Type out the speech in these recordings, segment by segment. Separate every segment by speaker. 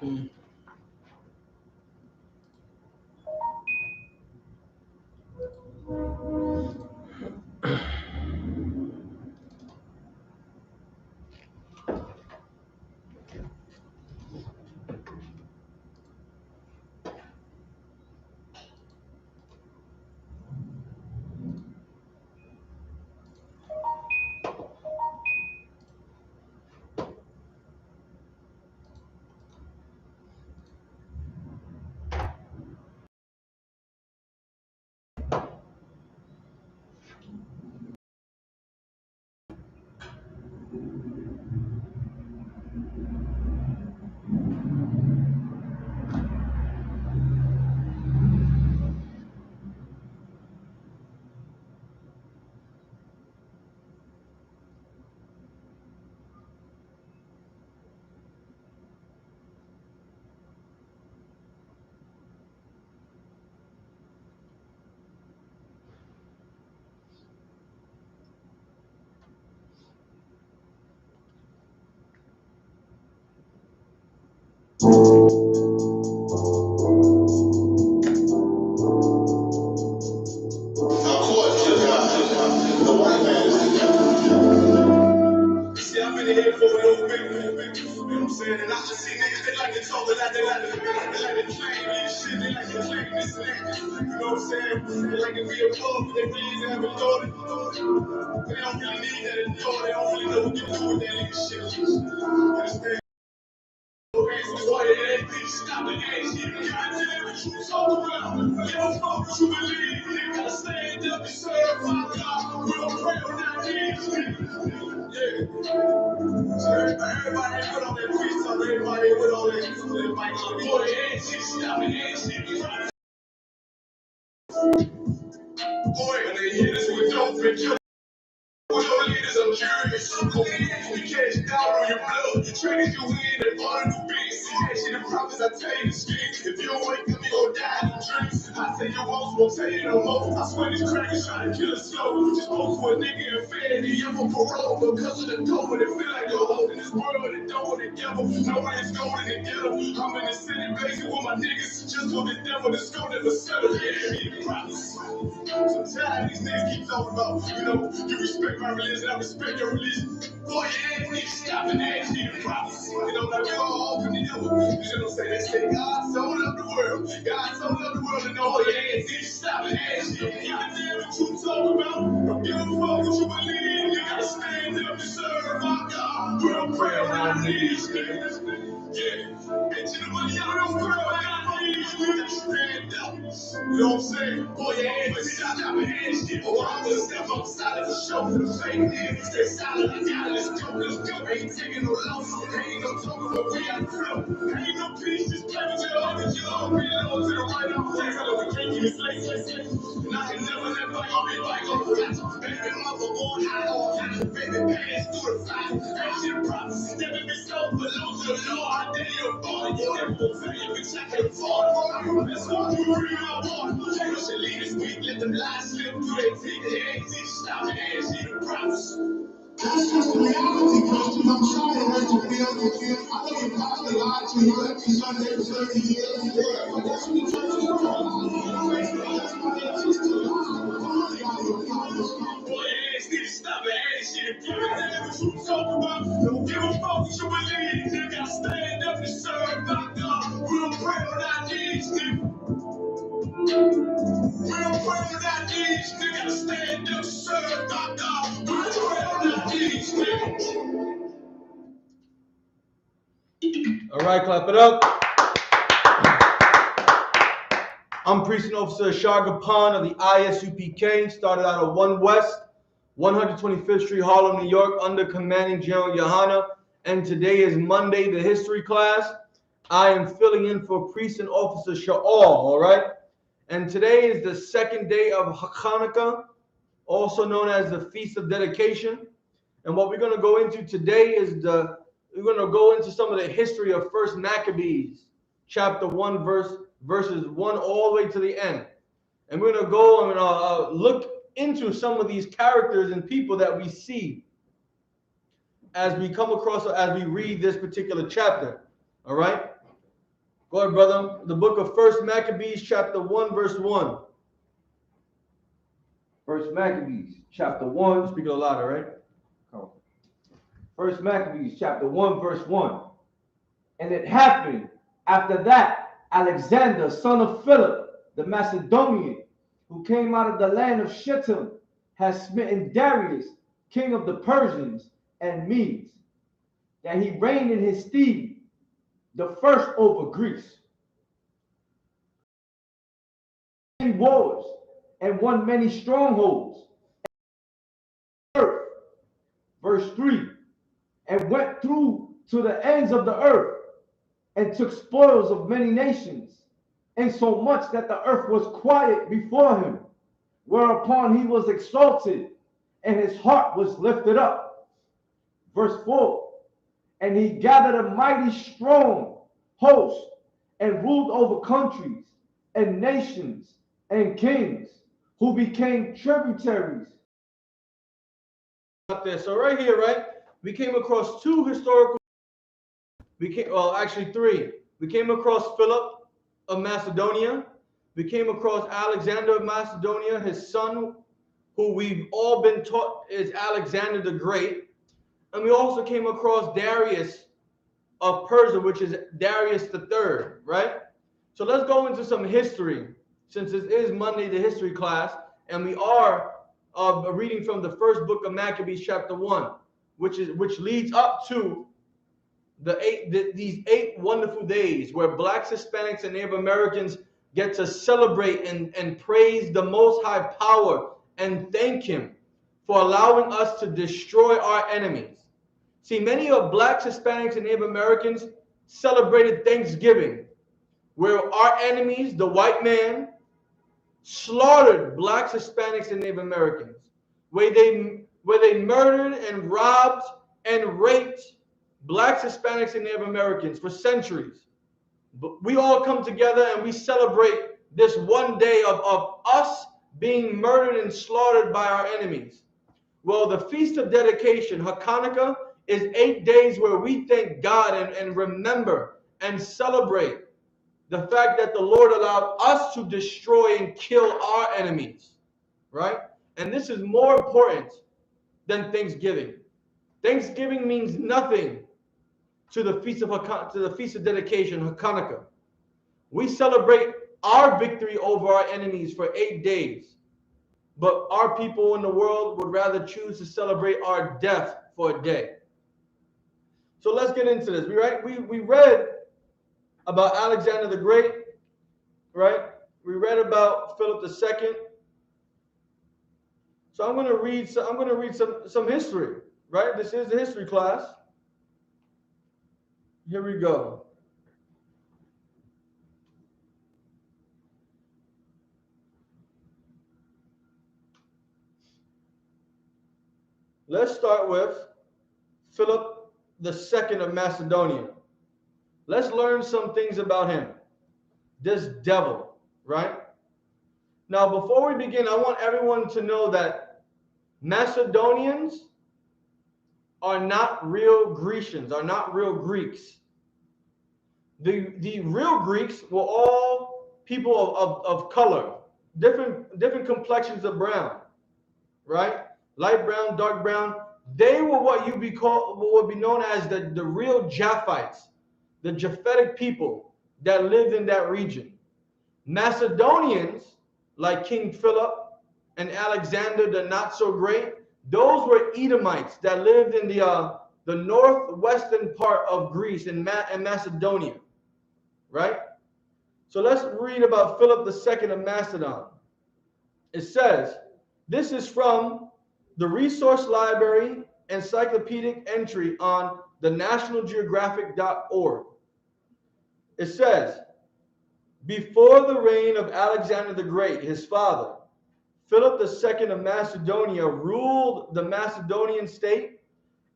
Speaker 1: Okay. All right, clap it up. I'm Precinct Officer Shaga Khan of the I.S.U.P.K. Started out of 1 West, 125th Street, Harlem, New York, under Commanding General YAHANNA. And today is Monday, the history class. I am filling in for Precinct Officer Sha'al, all right? And today is the second day of Hanukkah, also known as the Feast of Dedication. And what we're going to go into today is we're going to go into some of the history of First Maccabees, chapter 1, verses 1 all the way to the end. And we're going to go and look into some of these characters and people that we see as we come across, as we read this particular chapter. All right? Go ahead, brother. The book of 1 Maccabees, chapter 1, verse 1.
Speaker 2: 1 Maccabees, chapter 1.
Speaker 1: Speak a little louder, right?
Speaker 2: 1 Maccabees, chapter 1, verse 1. And it happened after that, Alexander, son of Philip, the Macedonian, who came out of the land of Shittim, has smitten Darius, king of the Persians and Medes, that he reigned in his stead, the first over Greece. He wars and won many strongholds. Earth, verse 3, and went through to the ends of the earth and took spoils of many nations, insomuch that the earth was quiet before him, whereupon he was exalted, and his heart was lifted up. Verse 4, and he gathered a mighty strong host, and ruled over countries and nations and kings, who became tributaries.
Speaker 1: Up there. So right here, right, we came across two historical, well, actually three. We came across Philip of Macedonia. We came across Alexander of Macedonia, his son, who we've all been taught is Alexander the Great. And we also came across Darius of Persia, which is Darius the Third, right? So let's go into some history, since this is Monday, the history class, and we are reading from the first book of Maccabees, chapter 1, which leads up to these 8 wonderful days where blacks, Hispanics, and Native Americans get to celebrate and praise the Most High Power and thank Him for allowing us to destroy our enemies. See, many of blacks, Hispanics, and Native Americans celebrated Thanksgiving, where our enemies, the white man, slaughtered blacks, Hispanics, and Native Americans, where they murdered and robbed and raped blacks, Hispanics, and Native Americans for centuries. But we all come together and we celebrate this one day of us being murdered and slaughtered by our enemies. Well, the Feast of Dedication, YAHANNA, is 8 days where we thank God and remember and celebrate the fact that the Lord allowed us to destroy and kill our enemies, right? And this is more important than Thanksgiving. Thanksgiving means nothing to the Feast of Dedication, YAHANNA. We celebrate our victory over our enemies for 8 days, but our people in the world would rather choose to celebrate our death for a day. So let's get into this. We read about Alexander the Great, right? We read about Philip II. So I'm going to read some history, right? This is the history class. Here we go. Let's start with Philip II of Macedonia. Let's learn some things about him. This devil, right? Now, before we begin, I want everyone to know that Macedonians are not real Grecians, are not real Greeks. The real Greeks were all people of color, different complexions of brown, right? Light brown, dark brown. They were what would be known as the real Japhites, the Japhetic people that lived in that region. Macedonians, like King Philip and Alexander the Not So Great, those were Edomites that lived in the northwestern part of Greece and Macedonia, right? So let's read about Philip II of Macedon. It says, this is from the Resource Library encyclopedic entry on the nationalgeographic.org. It says, before the reign of Alexander the Great, his father, Philip II of Macedonia ruled the Macedonian state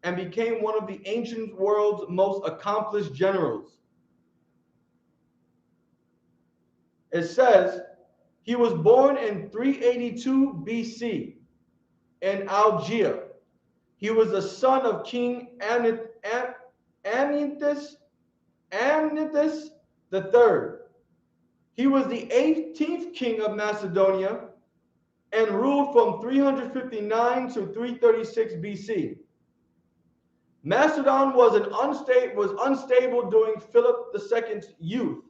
Speaker 1: and became one of the ancient world's most accomplished generals. It says, He was born in 382 BC in Algiers. He was the son of King Amyntas III. He was the 18th king of Macedonia and ruled from 359 to 336 BC. Macedon was unstable during Philip II's youth.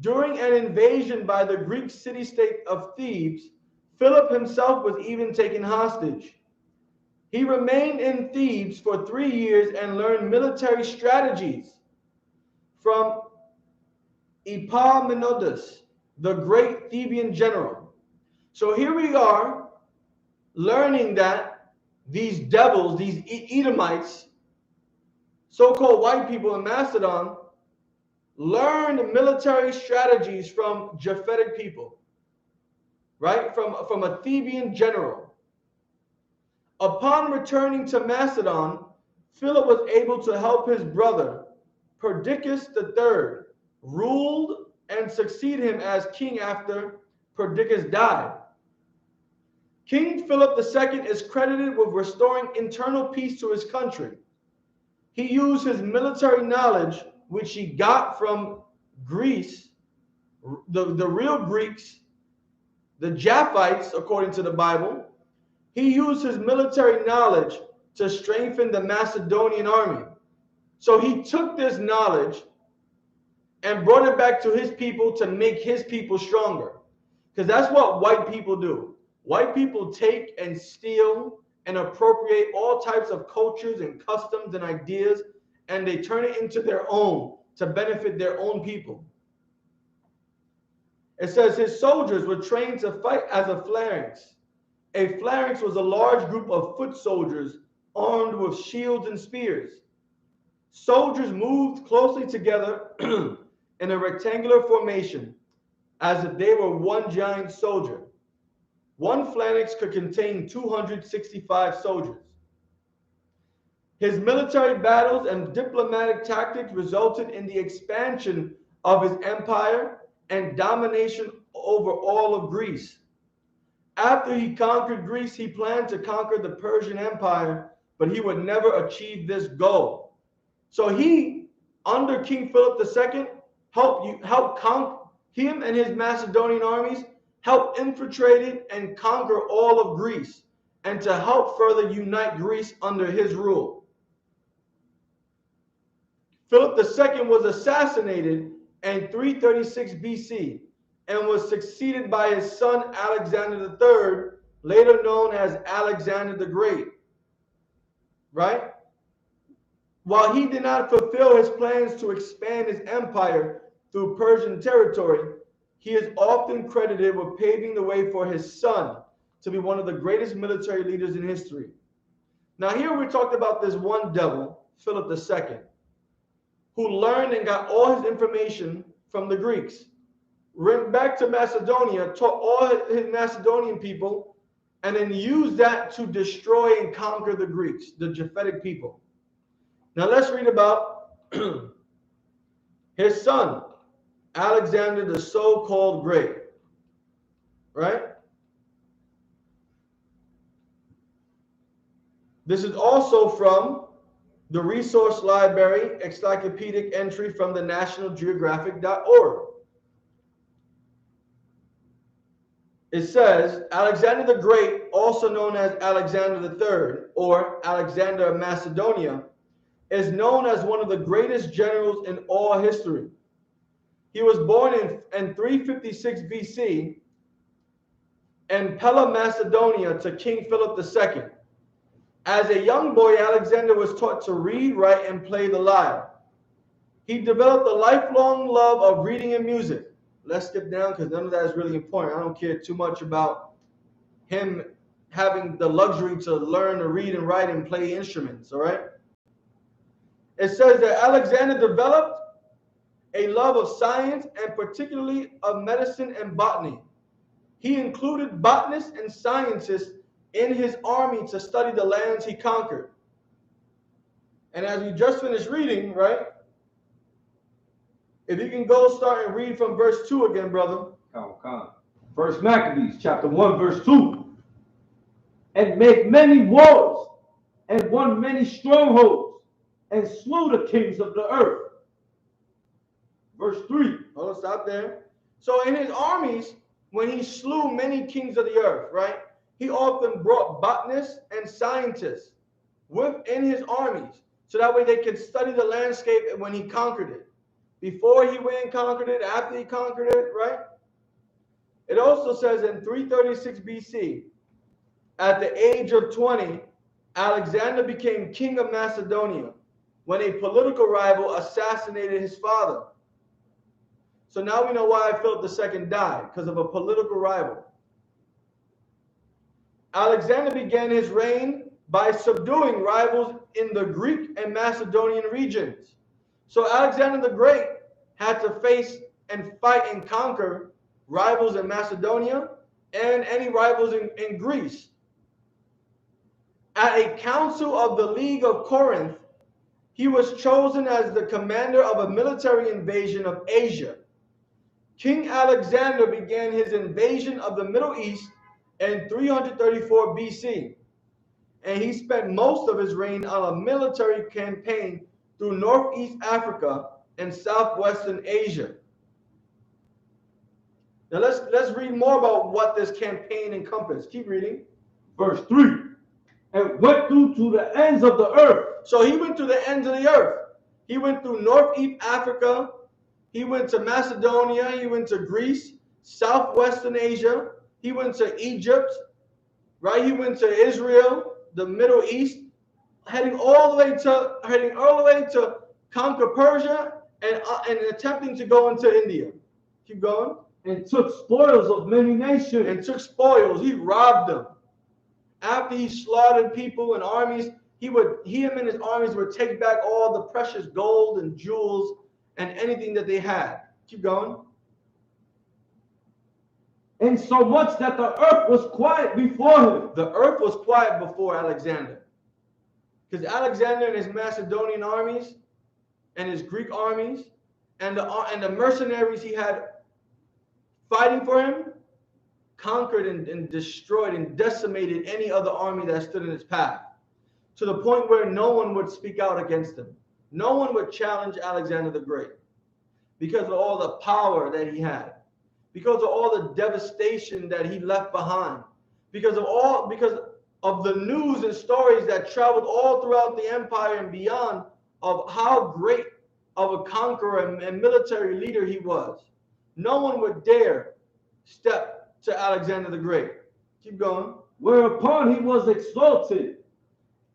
Speaker 1: During an invasion by the Greek city-state of Thebes, Philip himself was even taken hostage. He remained in Thebes for 3 years and learned military strategies from Epaminondas, the great Theban general. So here we are learning that these devils, these Edomites, so-called white people in Macedon, learned military strategies from Japhetic people, right? From a Theban general. Upon returning to Macedon, Philip was able to help his brother, Perdiccas III, ruled and succeed him as king after Perdiccas died. King Philip II is credited with restoring internal peace to his country. He used his military knowledge, which he got from Greece, the real Greeks, the Japhites, according to the Bible. He used his military knowledge to strengthen the Macedonian army. So he took this knowledge and brought it back to his people to make his people stronger. Because that's what white people do. White people take and steal and appropriate all types of cultures and customs and ideas, and they turn it into their own to benefit their own people. It says his soldiers were trained to fight as a phalanx. A phalanx was a large group of foot soldiers armed with shields and spears. Soldiers moved closely together in a rectangular formation as if they were one giant soldier. One phalanx could contain 265 soldiers. His military battles and diplomatic tactics resulted in the expansion of his empire and domination over all of Greece. After he conquered Greece, he planned to conquer the Persian Empire, but he would never achieve this goal. So he, under King Philip II, helped conquer him and his Macedonian armies, help infiltrate and conquer all of Greece, and to help further unite Greece under his rule. Philip II was assassinated in 336 BC and was succeeded by his son Alexander III, later known as Alexander the Great. Right? While he did not fulfill his plans to expand his empire through Persian territory, he is often credited with paving the way for his son to be one of the greatest military leaders in history. Now here we talked about this one devil, Philip II, who learned and got all his information from the Greeks. Went back to Macedonia, taught all his Macedonian people, and then used that to destroy and conquer the Greeks, the Japhetic people. Now let's read about his son, Alexander the so-called Great, right? This is also from the resource library, encyclopedic entry from the nationalgeographic.org. It says, Alexander the Great, also known as Alexander III, or Alexander of Macedonia, is known as one of the greatest generals in all history. He was born in 356 BC in Pella, Macedonia, to King Philip II. As a young boy, Alexander was taught to read, write, and play the lyre. He developed a lifelong love of reading and music. Let's skip down because none of that is really important. I don't care too much about him having the luxury to learn to read and write and play instruments, all right? It says that Alexander developed a love of science and particularly of medicine and botany. He included botanists and scientists in his army to study the lands he conquered. And as we just finished reading, right? If you can go start and read from verse 2 again, brother.
Speaker 2: Come. First Maccabees, chapter 1, verse 2. And made many wars, and won many strongholds, and slew the kings of the earth. Verse 3.
Speaker 1: Hold on, stop there. So in his armies, when he slew many kings of the earth, right, he often brought botanists and scientists within his armies, so that way they could study the landscape when he conquered it. Before he went and conquered it, after he conquered it, right? It also says in 336 BC, at the age of 20, Alexander became king of Macedonia when a political rival assassinated his father. So now we know why Philip II died, because of a political rival. Alexander began his reign by subduing rivals in the Greek and Macedonian regions. So Alexander the Great had to face and fight and conquer rivals in Macedonia and any rivals in Greece. At a council of the League of Corinth, he was chosen as the commander of a military invasion of Asia. King Alexander began his invasion of the Middle East in 334 BC, and he spent most of his reign on a military campaign through Northeast Africa and Southwestern Asia. Now let's read more about what this campaign encompassed. Keep reading.
Speaker 2: Verse 3. And went through to the ends of the earth.
Speaker 1: So he went to the ends of the earth. He went through Northeast Africa. He went to Macedonia. He went to Greece, Southwestern Asia. He went to Egypt, right? He went to Israel, the Middle East, heading all the way to conquer Persia and attempting to go into India. Keep going.
Speaker 2: And took spoils of many nations.
Speaker 1: And took spoils. He robbed them. After he slaughtered people and armies, him and his armies would take back all the precious gold and jewels and anything that they had. Keep going.
Speaker 2: And so much that the earth was quiet before him.
Speaker 1: The earth was quiet before Alexander. Because Alexander and his Macedonian armies and his Greek armies and the mercenaries he had fighting for him conquered and destroyed and decimated any other army that stood in his path, to the point where no one would speak out against him. No one would challenge Alexander the Great because of all the power that he had, because of all the devastation that he left behind, because of the news and stories that traveled all throughout the empire and beyond of how great of a conqueror and military leader he was. No one would dare step to Alexander the Great. Keep going.
Speaker 2: Whereupon he was exalted,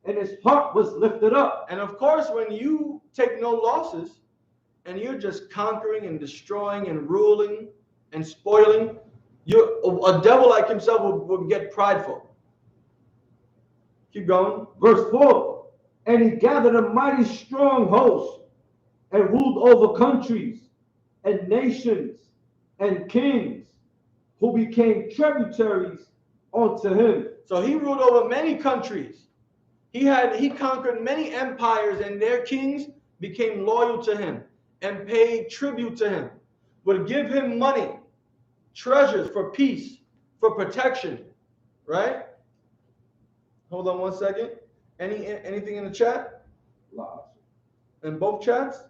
Speaker 2: and his heart was lifted up.
Speaker 1: And of course, when you take no losses, and you're just conquering and destroying and ruling and spoiling, a devil like himself will get prideful. Keep going.
Speaker 2: Verse 4. And he gathered a mighty strong host, and ruled over countries, and nations, and kings, who became tributaries unto him.
Speaker 1: So he ruled over many countries. He conquered many empires, and their kings became loyal to him and paid tribute to him, would give him money, treasures for peace, for protection, right? Hold on one second. Anything in the chat?
Speaker 2: Lots.
Speaker 1: In both chats?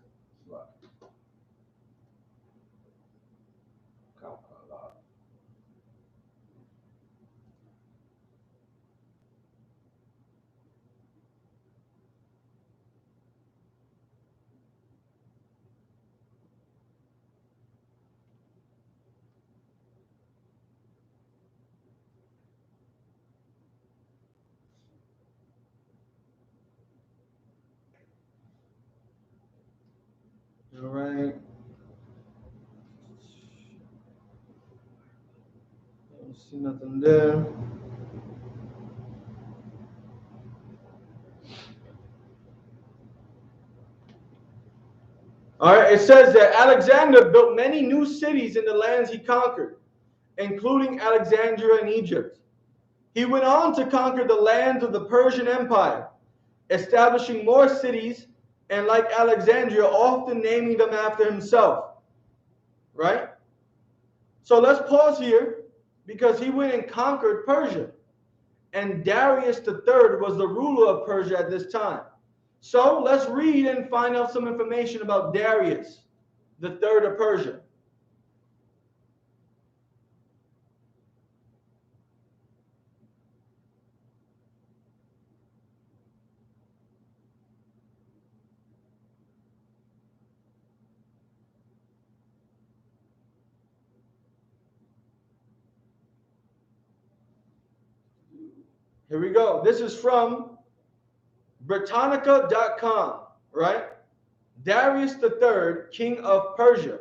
Speaker 1: All right. Don't see nothing there. All right, it says that Alexander built many new cities in the lands he conquered, including Alexandria and Egypt. He went on to conquer the lands of the Persian Empire, establishing more cities, and like Alexandria, often naming them after himself. Right? So let's pause here because he went and conquered Persia. And Darius III was the ruler of Persia at this time. So let's read and find out some information about Darius III of Persia. Here we go. This is from Britannica.com, right? Darius III, king of Persia.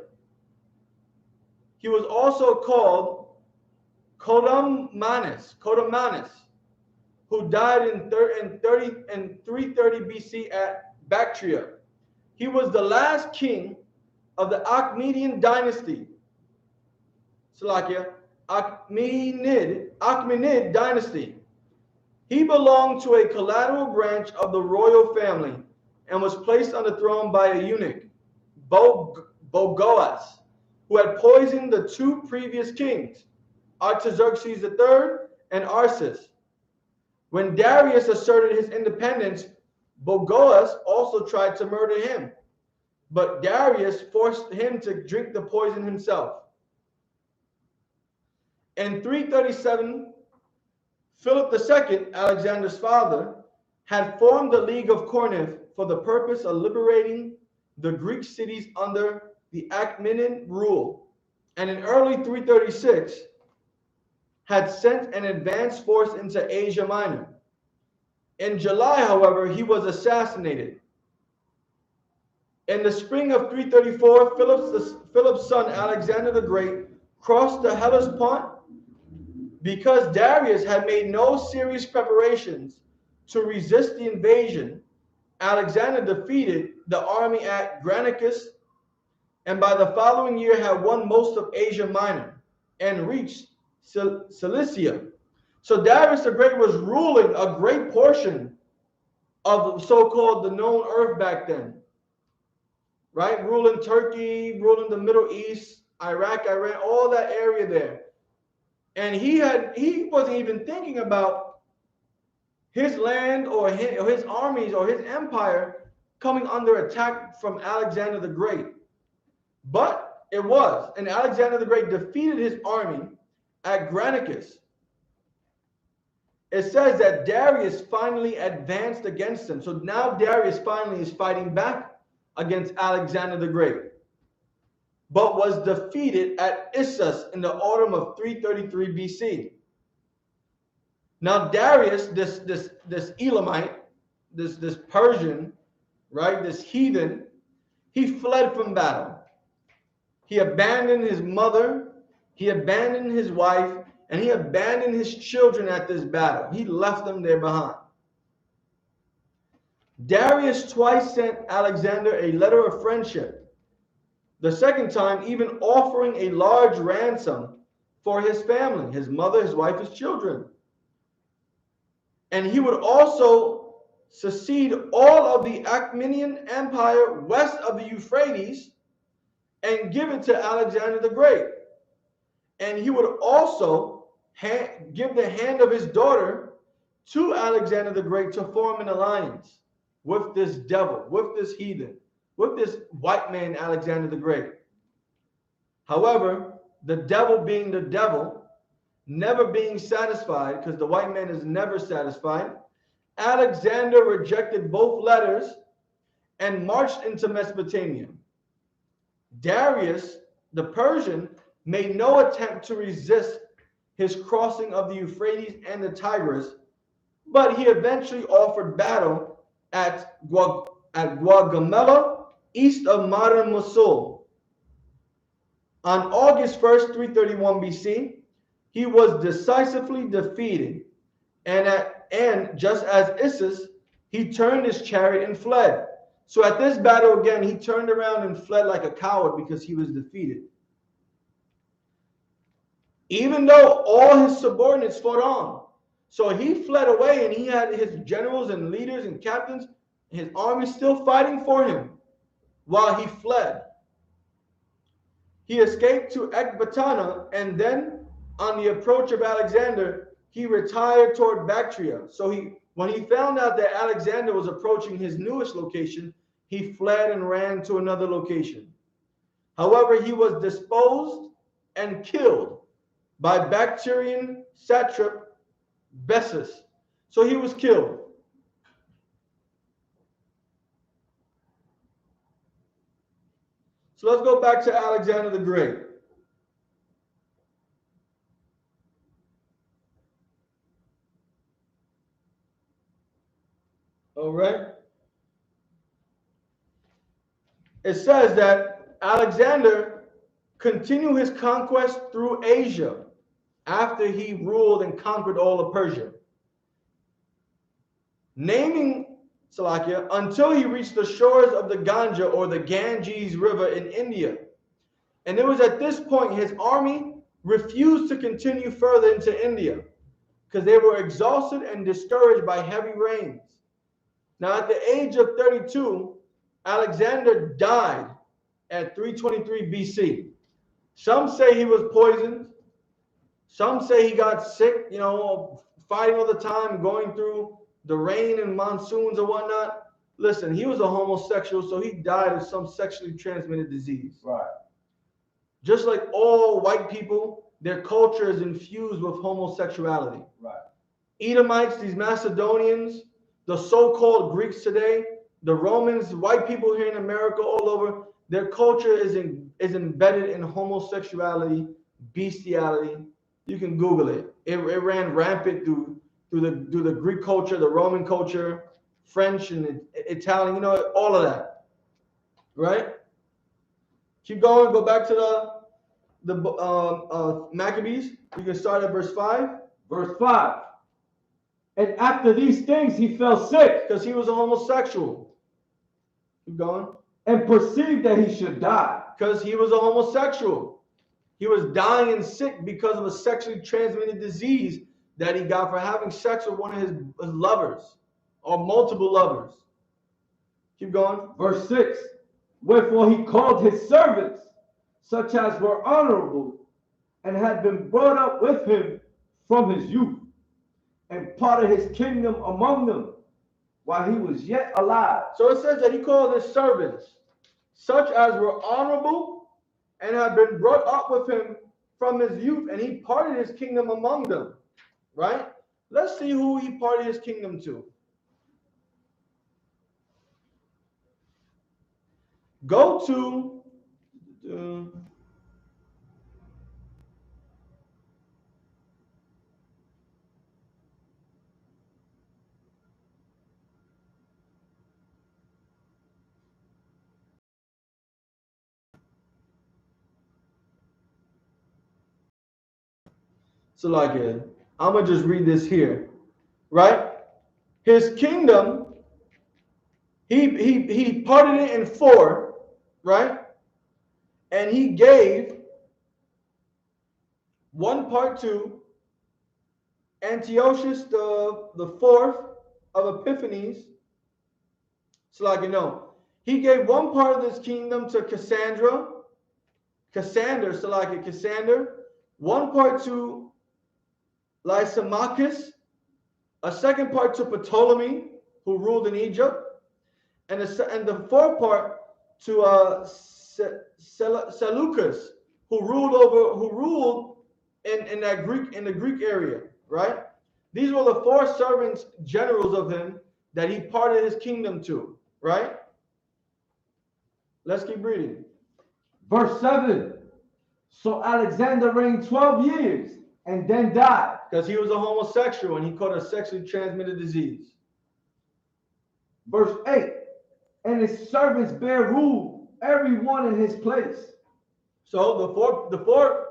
Speaker 1: He was also called Kodamanes, who died in 330 BC at Bactria. He was the last king of the Achaemenid dynasty. Salakia, Achaemenid dynasty. He belonged to a collateral branch of the royal family and was placed on the throne by a eunuch, Bogoas, who had poisoned the two previous kings, Artaxerxes III and Arsis. When Darius asserted his independence, Bogoas also tried to murder him, but Darius forced him to drink the poison himself. In 337, Philip II, Alexander's father, had formed the League of Corinth for the purpose of liberating the Greek cities under the Achaemenid rule, and in early 336 had sent an advanced force into Asia Minor. In July, however, he was assassinated. In the spring of 334, Philip's son Alexander the Great crossed the Hellespont. Because Darius had made no serious preparations to resist the invasion, Alexander defeated the army at Granicus, and by the following year had won most of Asia Minor and reached Cilicia. So Darius the Great was ruling a great portion of so-called the known earth back then, right? Ruling Turkey, ruling the Middle East, Iraq, Iran, all that area there. And he wasn't even thinking about his land or his armies or his empire coming under attack from Alexander the Great. But it was. And Alexander the Great defeated his army at Granicus. It says that Darius finally advanced against him. So now Darius finally is fighting back against Alexander the Great, but was defeated at Issus in the autumn of 333 BC. Now Darius, this Elamite, this Persian, right, this heathen, he fled from battle. He abandoned his mother, he abandoned his wife, and he abandoned his children at this battle. He left them there behind. Darius twice sent Alexander a letter of friendship. The second time, even offering a large ransom for his family, his mother, his wife, his children. And he would also secede all of the Achaemenid Empire west of the Euphrates and give it to Alexander the Great. And he would also give the hand of his daughter to Alexander the Great to form an alliance with this devil, with this heathen, with this white man, Alexander the Great. However, the devil being the devil, never being satisfied, because the white man is never satisfied, Alexander rejected both letters and marched into Mesopotamia. Darius, the Persian, made no attempt to resist his crossing of the Euphrates and the Tigris, but he eventually offered battle at Gaugamela, east of modern Mosul. On August 1st, 331 BC, he was decisively defeated, and just as Issus, he turned his chariot and fled. So at this battle again, he turned around and fled like a coward because he was defeated. Even though all his subordinates fought on. So he fled away, and he had his generals and leaders and captains, his army still fighting for him while he fled. He escaped to Ecbatana and then On the approach of Alexander, he retired toward Bactria. So when he found out that Alexander was approaching his newest location, he fled and ran to another location. However, he was disposed and killed by Bactrian satrap Bessus. So he was killed. So let's go back to Alexander the Great. All right. It says that Alexander continued his conquest through Asia after he ruled and conquered all of Persia, naming Salakia until he reached the shores of the Ganga or the Ganges River in India. And it was at this point his army refused to continue further into India because they were exhausted and discouraged by heavy rains. Now, at the age of 32, Alexander died at 323 BC. Some say he was poisoned. Some say he got sick, fighting all the time, going through the rain and monsoons or whatnot. Listen, he was a homosexual, so he died of some sexually transmitted disease.
Speaker 2: Right.
Speaker 1: Just like all white people, their culture is infused with homosexuality.
Speaker 2: Right.
Speaker 1: Edomites, these Macedonians, the so-called Greeks today, the Romans, white people here in America, all over, their culture is embedded in homosexuality, bestiality. You can Google it. It ran rampant through the Greek culture, the Roman culture, French and Italian, all of that. Right? Keep going. Go back to the Maccabees. You can start at verse 5.
Speaker 2: Verse 5. And after these things he fell sick,
Speaker 1: because he was a homosexual. Keep going.
Speaker 2: And perceived that he should die,
Speaker 1: because he was a homosexual. He was dying and sick because of a sexually transmitted disease that he got for having sex with one of his lovers or multiple lovers. Keep going.
Speaker 2: Verse 6. Wherefore he called his servants, such as were honorable, and had been brought up with him from his youth, and parted his kingdom among them while he was yet alive.
Speaker 1: So it says that he called his servants, such as were honorable, and had been brought up with him from his youth, and he parted his kingdom among them. Right? Let's see who he parted his kingdom to. Go to so like it. I'm gonna just read this here. Right? His kingdom, he parted it in 4, right? And he gave one part to Antiochus the fourth of Epiphanes. So like he gave one part of this kingdom to Cassander, so like Cassander, one part to Lysimachus, a second part to Ptolemy, who ruled in Egypt, and the fourth part to Seleucus, who ruled in the Greek area, right? These were the 4 servants, generals of him that he parted his kingdom to, right? Let's keep reading.
Speaker 2: Verse 7. So Alexander reigned 12 years and then died.
Speaker 1: Because he was a homosexual and he caught a sexually transmitted disease.
Speaker 2: Verse 8. And his servants bare rule, every one in his place.
Speaker 1: So the four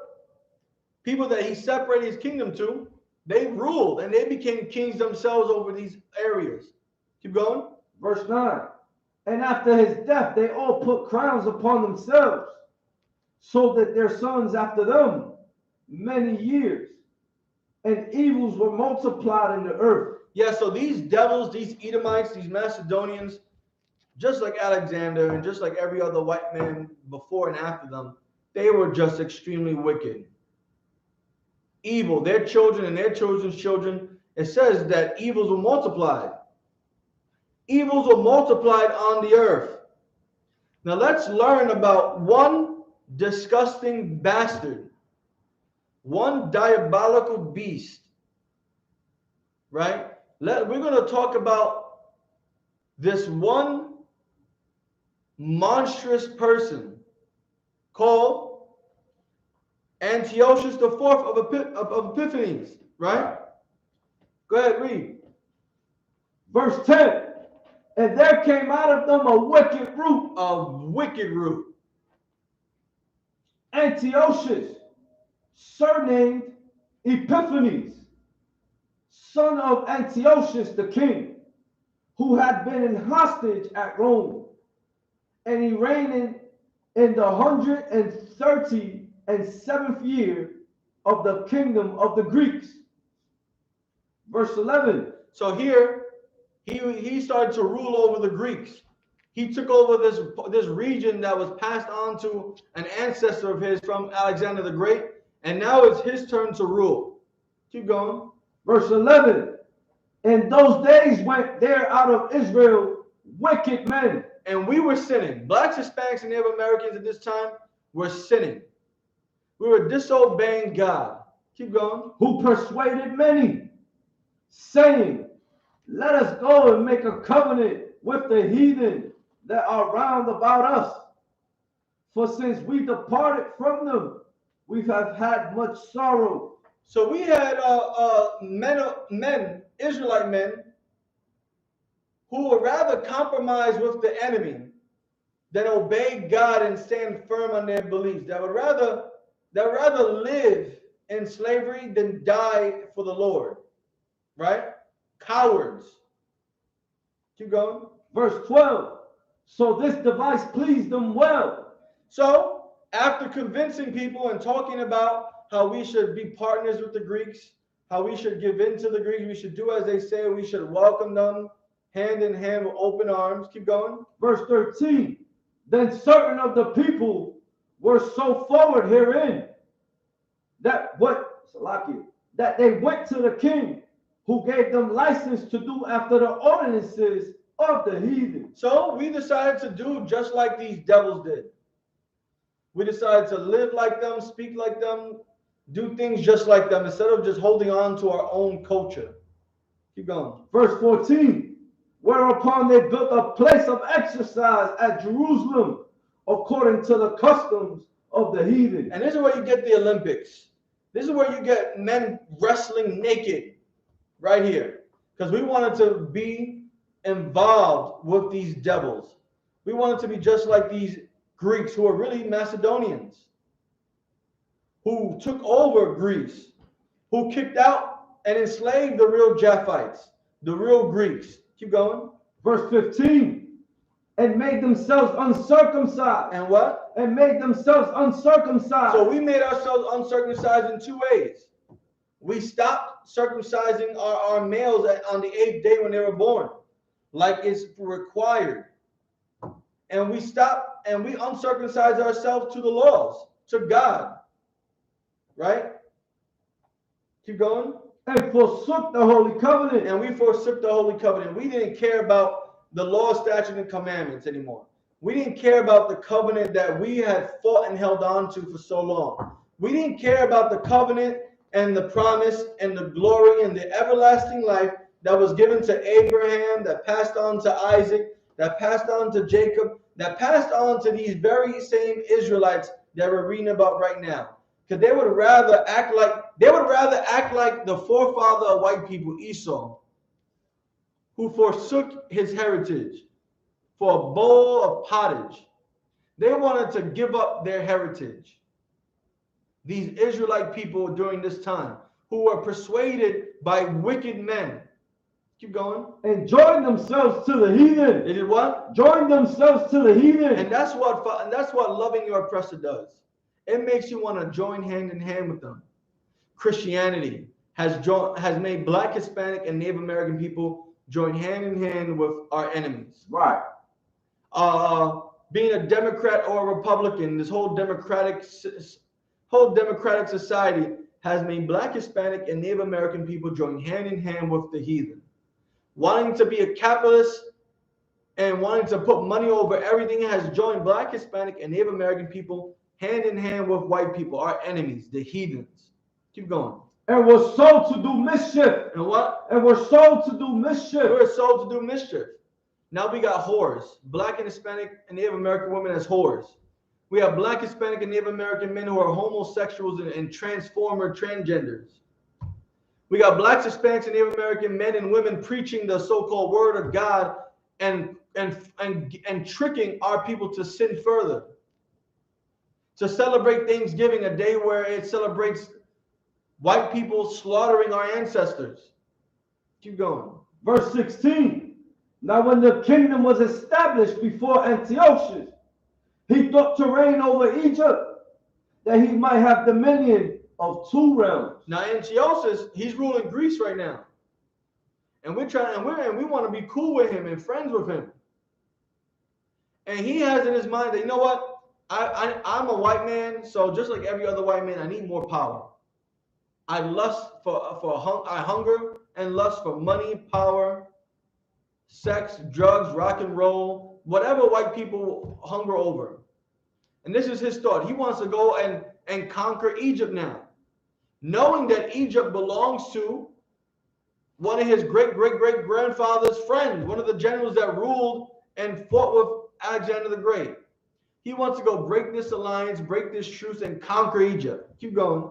Speaker 1: people that he separated his kingdom to, they ruled and they became kings themselves over these areas. Keep going.
Speaker 2: Verse 9. And after his death, they all put crowns upon themselves, so that their sons after them many years, and evils were multiplied in the earth.
Speaker 1: Yeah, so these devils, these Edomites, these Macedonians, just like Alexander and just like every other white man before and after them, they were just extremely wicked. evil, their children and their children's children. It says that evils were multiplied. Evils were multiplied on the earth. Now let's learn about one disgusting bastard, one diabolical beast, right? We're going to talk about this one monstrous person called Antiochus IV of Epiphanes, right? Go ahead, read.
Speaker 2: Verse 10. And there came out of them a wicked root.
Speaker 1: A wicked root.
Speaker 2: Antiochus, surnamed Epiphanes, son of Antiochus the king, who had been in hostage at Rome, and he reigned in the 137th year of the kingdom of the Greeks. Verse 11.
Speaker 1: So here, he started to rule over the Greeks. He took over this region that was passed on to an ancestor of his from Alexander the Great, and now it's his turn to rule. Keep going.
Speaker 2: Verse 11. In those days went there out of Israel wicked men.
Speaker 1: And we were sinning. Blacks, Hispanics, and Native Americans at this time were sinning. We were disobeying God. Keep going.
Speaker 2: Who persuaded many, saying, let us go and make a covenant with the heathen that are round about us. For since we departed from them, we have had much sorrow.
Speaker 1: So we had men, Israelite men, who would rather compromise with the enemy than obey God and stand firm on their beliefs. That would rather live in slavery than die for the Lord. Right? Cowards. Keep going.
Speaker 2: Verse 12. So this device pleased them well.
Speaker 1: So after convincing people and talking about how we should be partners with the Greeks, how we should give in to the Greeks, we should do as they say, we should welcome them hand in hand with open arms. Keep going.
Speaker 2: Verse 13. Then certain of the people were so forward herein that they went to the king, who gave them license to do after the ordinances of the heathen.
Speaker 1: So we decided to do just like these devils did. We decided to live like them, speak like them, do things just like them, instead of just holding on to our own culture. Keep going.
Speaker 2: Verse 14. Whereupon they built a place of exercise at Jerusalem, according to the customs of the heathen.
Speaker 1: And this is where you get the Olympics. This is where you get men wrestling naked. Right here. Because we wanted to be involved with these devils. We wanted to be just like these Greeks, who are really Macedonians, who took over Greece, who kicked out and enslaved the real Japhites, the real Greeks. Keep going.
Speaker 2: Verse 15. And made themselves uncircumcised.
Speaker 1: And what?
Speaker 2: And made themselves uncircumcised.
Speaker 1: So we made ourselves uncircumcised in two ways. We stopped circumcising our males on the 8th day when they were born, like it's required. And we stopped and we uncircumcised ourselves to the laws, to God. Right? Keep going.
Speaker 2: And forsook the holy covenant.
Speaker 1: And we forsook the holy covenant. We didn't care about the law, statute, and commandments anymore. We didn't care about the covenant that we had fought and held on to for so long. We didn't care about the covenant and the promise and the glory and the everlasting life that was given to Abraham, that passed on to Isaac, that passed on to Jacob, that passed on to these very same Israelites that we're reading about right now. Because they would rather act like the forefather of white people, Esau, who forsook his heritage for a bowl of pottage. They wanted to give up their heritage. These Israelite people during this time, who were persuaded by wicked men. Keep going.
Speaker 2: And joined themselves to the heathen.
Speaker 1: They did what?
Speaker 2: Joined themselves to the heathen.
Speaker 1: And that's what loving your oppressor does. It makes you want to join hand in hand with them. Christianity has made Black, Hispanic, and Native American people join hand in hand with our enemies.
Speaker 2: Right.
Speaker 1: Being a Democrat or a Republican, this whole democratic society has made Black, Hispanic, and Native American people join hand in hand with the heathen. Wanting to be a capitalist and wanting to put money over everything has joined Black, Hispanic, and Native American people hand in hand with white people, our enemies, the heathens. Keep going.
Speaker 2: And were sold to do mischief.
Speaker 1: And what?
Speaker 2: And were sold to do mischief.
Speaker 1: We were sold to do mischief. Now we got whores. Black and Hispanic and Native American women as whores. We have Black, Hispanic, and Native American men who are homosexuals and transformer transgenders. We got Blacks, Hispanics, and Native American men and women preaching the so-called word of God and tricking our people to sin further. To celebrate Thanksgiving, a day where it celebrates white people slaughtering our ancestors. Keep going.
Speaker 2: Verse 16. Now when the kingdom was established before Antiochus, he thought to reign over Egypt, that he might have dominion of 2 realms.
Speaker 1: Now Antiochus, he's ruling Greece right now. And we want to be cool with him and friends with him. And he has in his mind that, you know what? I'm a white man, so just like every other white man, I need more power. I hunger and lust for money, power, sex, drugs, rock and roll, whatever white people hunger over. And this is his thought. He wants to go and conquer Egypt now, knowing that Egypt belongs to one of his great-great-great-grandfather's friends, one of the generals that ruled and fought with Alexander the Great. He wants to go break this alliance, break this truce, and conquer Egypt. Keep going.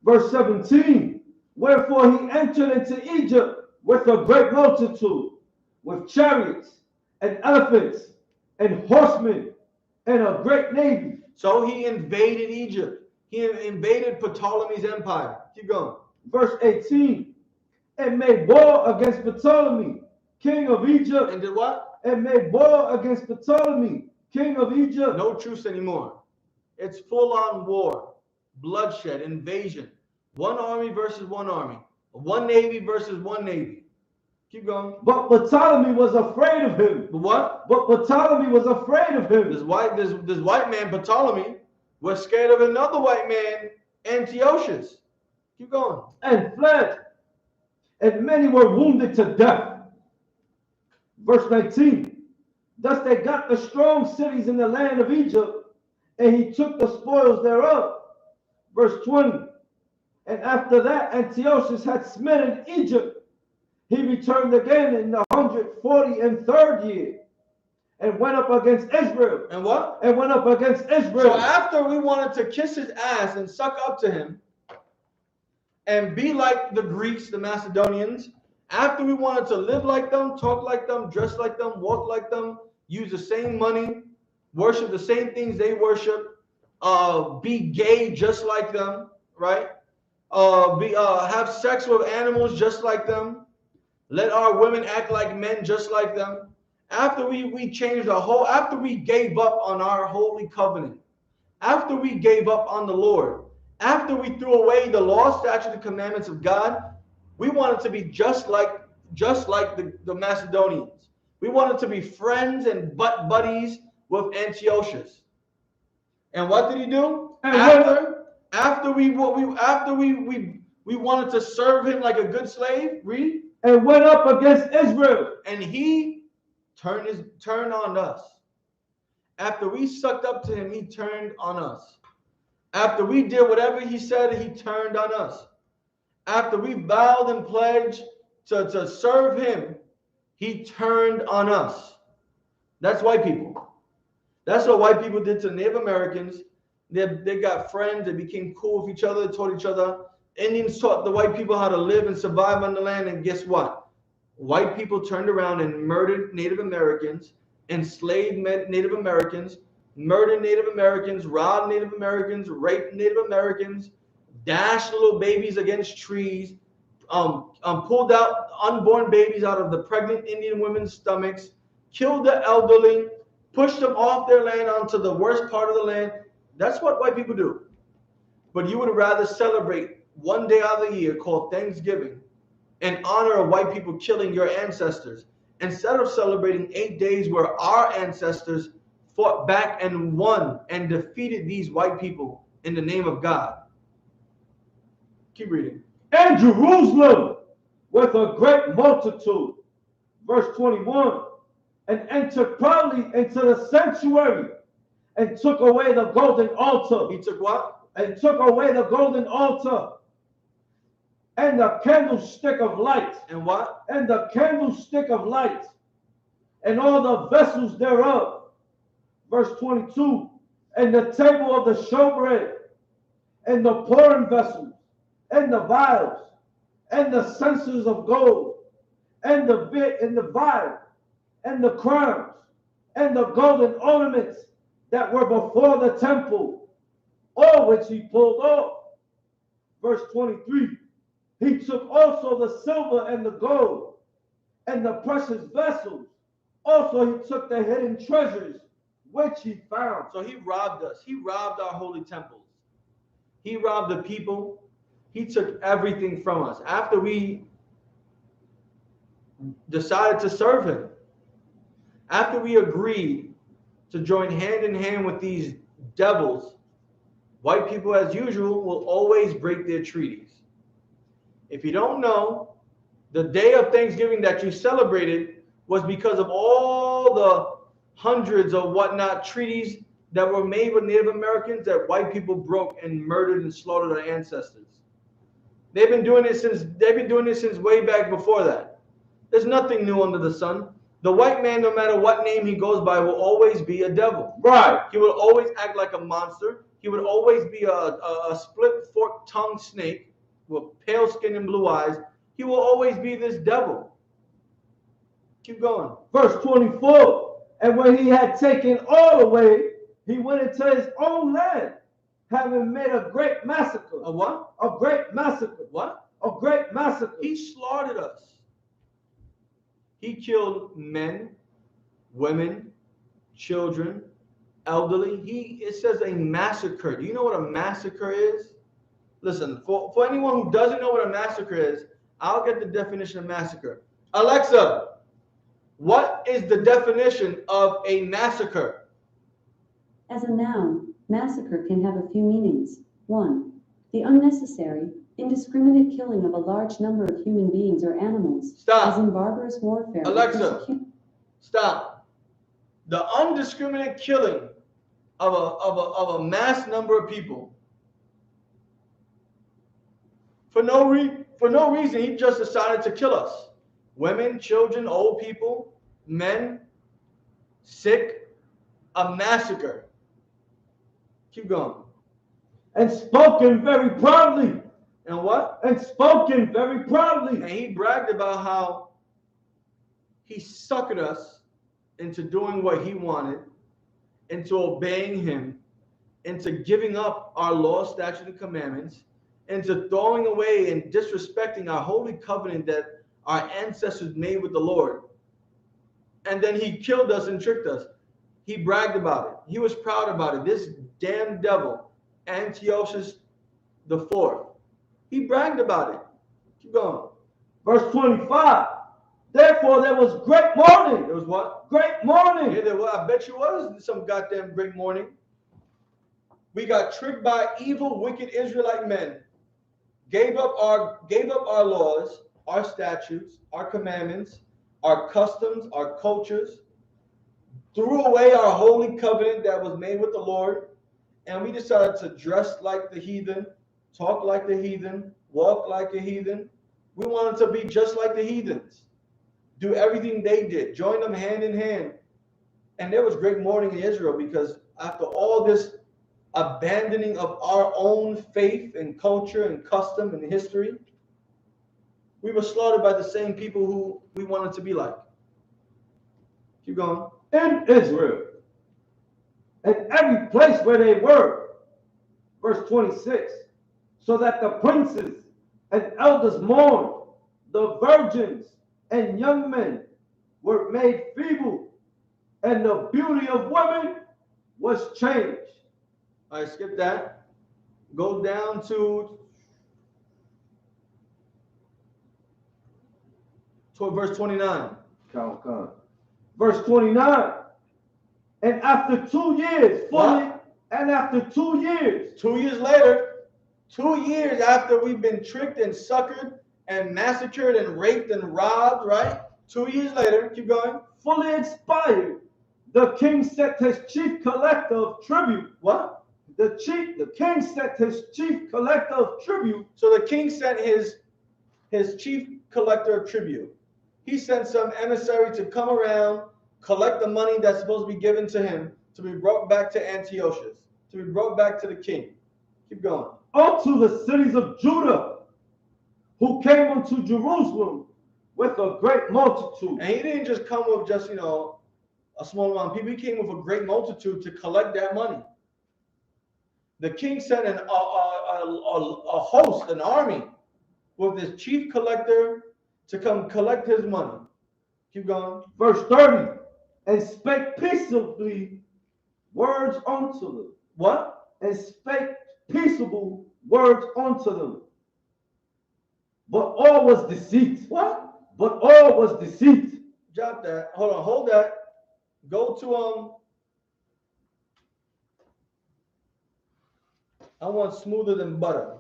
Speaker 2: Verse 17. Wherefore he entered into Egypt with a great multitude, with chariots and elephants and horsemen and a great navy.
Speaker 1: So he invaded Egypt. He invaded Ptolemy's empire. Keep going.
Speaker 2: Verse 18. And made war against Ptolemy, king of Egypt.
Speaker 1: And did what?
Speaker 2: And made war against Ptolemy, king of Egypt.
Speaker 1: No truce anymore. It's full-on war, bloodshed, invasion. One army versus one army. One navy versus one navy. Keep going.
Speaker 2: But Ptolemy was afraid of him.
Speaker 1: But what?
Speaker 2: But Ptolemy was afraid of him.
Speaker 1: This white man, Ptolemy, was scared of another white man, Antiochus. Keep going.
Speaker 2: And fled. And many were wounded to death. Verse 19. Thus they got the strong cities in the land of Egypt, and he took the spoils thereof. Verse 20. And after that Antiochus had smitten Egypt, he returned again in the 143rd year, and went up against Israel.
Speaker 1: And what?
Speaker 2: And went up against Israel.
Speaker 1: So after we wanted to kiss his ass and suck up to him, and be like the Greeks, the Macedonians, after we wanted to live like them, talk like them, dress like them, walk like them, use the same money, worship the same things they worship, be gay just like them, right? Have sex with animals just like them, let our women act like men just like them. After we changed after we gave up on our holy covenant, after we gave up on the Lord, after we threw away the law, statutes, and commandments of God, we wanted to be just like the Macedonians. We wanted to be friends and buddies with Antiochus. And what did he do? After we wanted to serve him like a good slave, read.
Speaker 2: And went up against Israel.
Speaker 1: And he turned on us. After we sucked up to him, he turned on us. After we did whatever he said, he turned on us. After we vowed and pledged to serve him, he turned on us. That's white people. That's what white people did to Native Americans. They got friends. They became cool with each other. They taught each other. Indians taught the white people how to live and survive on the land. And guess what? White people turned around and murdered Native Americans, enslaved Native Americans, murdered Native Americans, robbed Native Americans, raped Native Americans, dashed little babies against trees, pulled out unborn babies out of the pregnant Indian women's stomachs, killed the elderly, pushed them off their land onto the worst part of the land. That's what white people do. But you would rather celebrate one day out of the year called Thanksgiving in honor of white people killing your ancestors, instead of celebrating 8 days where our ancestors fought back and won and defeated these white people in the name of God. Keep reading.
Speaker 2: And Jerusalem with a great multitude. Verse 21. And entered proudly into the sanctuary and took away the golden altar.
Speaker 1: He took what?
Speaker 2: And took away the golden altar and the candlestick of light.
Speaker 1: And what?
Speaker 2: And the candlestick of light and all the vessels thereof. Verse 22. And the table of the showbread and the pouring vessels and the vials and the censers of gold and the vial and the crowns and the golden ornaments that were before the temple, all which he pulled off. Verse 23. He took also the silver and the gold and the precious vessels. Also he took the hidden treasures which he found.
Speaker 1: So he robbed us. He robbed our holy temples. He robbed the people. He took everything from us. After we decided to serve him, after we agreed to join hand in hand with these devils, white people, as usual, will always break their treaties. If you don't know, the day of Thanksgiving that you celebrated was because of all the hundreds of whatnot treaties that were made with Native Americans that white people broke and murdered and slaughtered our ancestors. They've been doing it since way back before that. There's nothing new under the sun. The white man, no matter what name he goes by, will always be a devil.
Speaker 2: Right.
Speaker 1: He will always act like a monster. He would always be a split forked tongued snake with pale skin and blue eyes. He will always be this devil. Keep going.
Speaker 2: Verse 24. And when he had taken all away, he went into his own land, having made a great massacre.
Speaker 1: A what?
Speaker 2: A great massacre.
Speaker 1: What?
Speaker 2: A great massacre.
Speaker 1: He slaughtered us. He killed men, women, children, elderly. It says a massacre. Do you know what a massacre is? Listen, for anyone who doesn't know what a massacre is, I'll get the definition of massacre. Alexa, what is the definition of a massacre?
Speaker 3: As a noun, massacre can have a few meanings. 1. The unnecessary, indiscriminate killing of a large number of human beings or animals.
Speaker 1: Stop.
Speaker 3: As in barbarous warfare.
Speaker 1: Alexa, stop. The undiscriminate killing of a mass number of people. For no reason, he just decided to kill us. Women, children, old people, men, sick, a massacre. Keep going.
Speaker 2: And spoken very proudly.
Speaker 1: And what?
Speaker 2: And spoken very proudly.
Speaker 1: And he bragged about how he suckered us into doing what he wanted, into obeying him, into giving up our law, statutes, and commandments, into throwing away and disrespecting our holy covenant that our ancestors made with the Lord. And then he killed us and tricked us. He bragged about it. He was proud about it. This damn devil, Antiochus IV, he bragged about it. Keep going.
Speaker 2: Verse 25. Therefore there was great mourning.
Speaker 1: There was what?
Speaker 2: Great mourning.
Speaker 1: Yeah, there was. I bet you was some goddamn great mourning. We got tricked by evil, wicked Israelite men. Gave up our laws, our statutes, our commandments, our customs, our cultures, threw away our holy covenant that was made with the Lord, and we decided to dress like the heathen, talk like the heathen, walk like a heathen. We wanted to be just like the heathens, do everything they did, join them hand in hand. And there was great mourning in Israel because after all this abandoning of our own faith and culture and custom and history, we were slaughtered by the same people who we wanted to be like. Keep going.
Speaker 2: In Israel, and every place where they were. Verse 26. So that the princes and elders mourned, the virgins and young men were made feeble, and the beauty of women was changed.
Speaker 1: All right, skip that. Go down to verse 29.
Speaker 2: Count. Verse 29. And after 2 years, fully,
Speaker 1: what?
Speaker 2: and after 2 years,
Speaker 1: 2 years later, 2 years after we've been tricked and suckered and massacred and raped and robbed, right? 2 years later, keep going.
Speaker 2: Fully inspired, the king set his chief collector of tribute.
Speaker 1: What?
Speaker 2: The king set his chief collector of tribute.
Speaker 1: So the king sent his chief collector of tribute. He sent some emissary to come around, collect the money that's supposed to be given to him, to be brought back to Antiochus, to be brought back to the king. Keep going.
Speaker 2: Unto the cities of Judah, who came unto Jerusalem with a great multitude.
Speaker 1: And he didn't just come with just, a small amount of people. He came with a great multitude to collect that money. The king sent a host, an army, with his chief collector to come collect his money. Keep going.
Speaker 2: Verse 30. And spake peaceably words unto them.
Speaker 1: What?
Speaker 2: And spake peaceable words unto them. But all was deceit.
Speaker 1: What?
Speaker 2: But all was deceit.
Speaker 1: Drop that. Hold on. Hold that. Go to I want smoother than butter.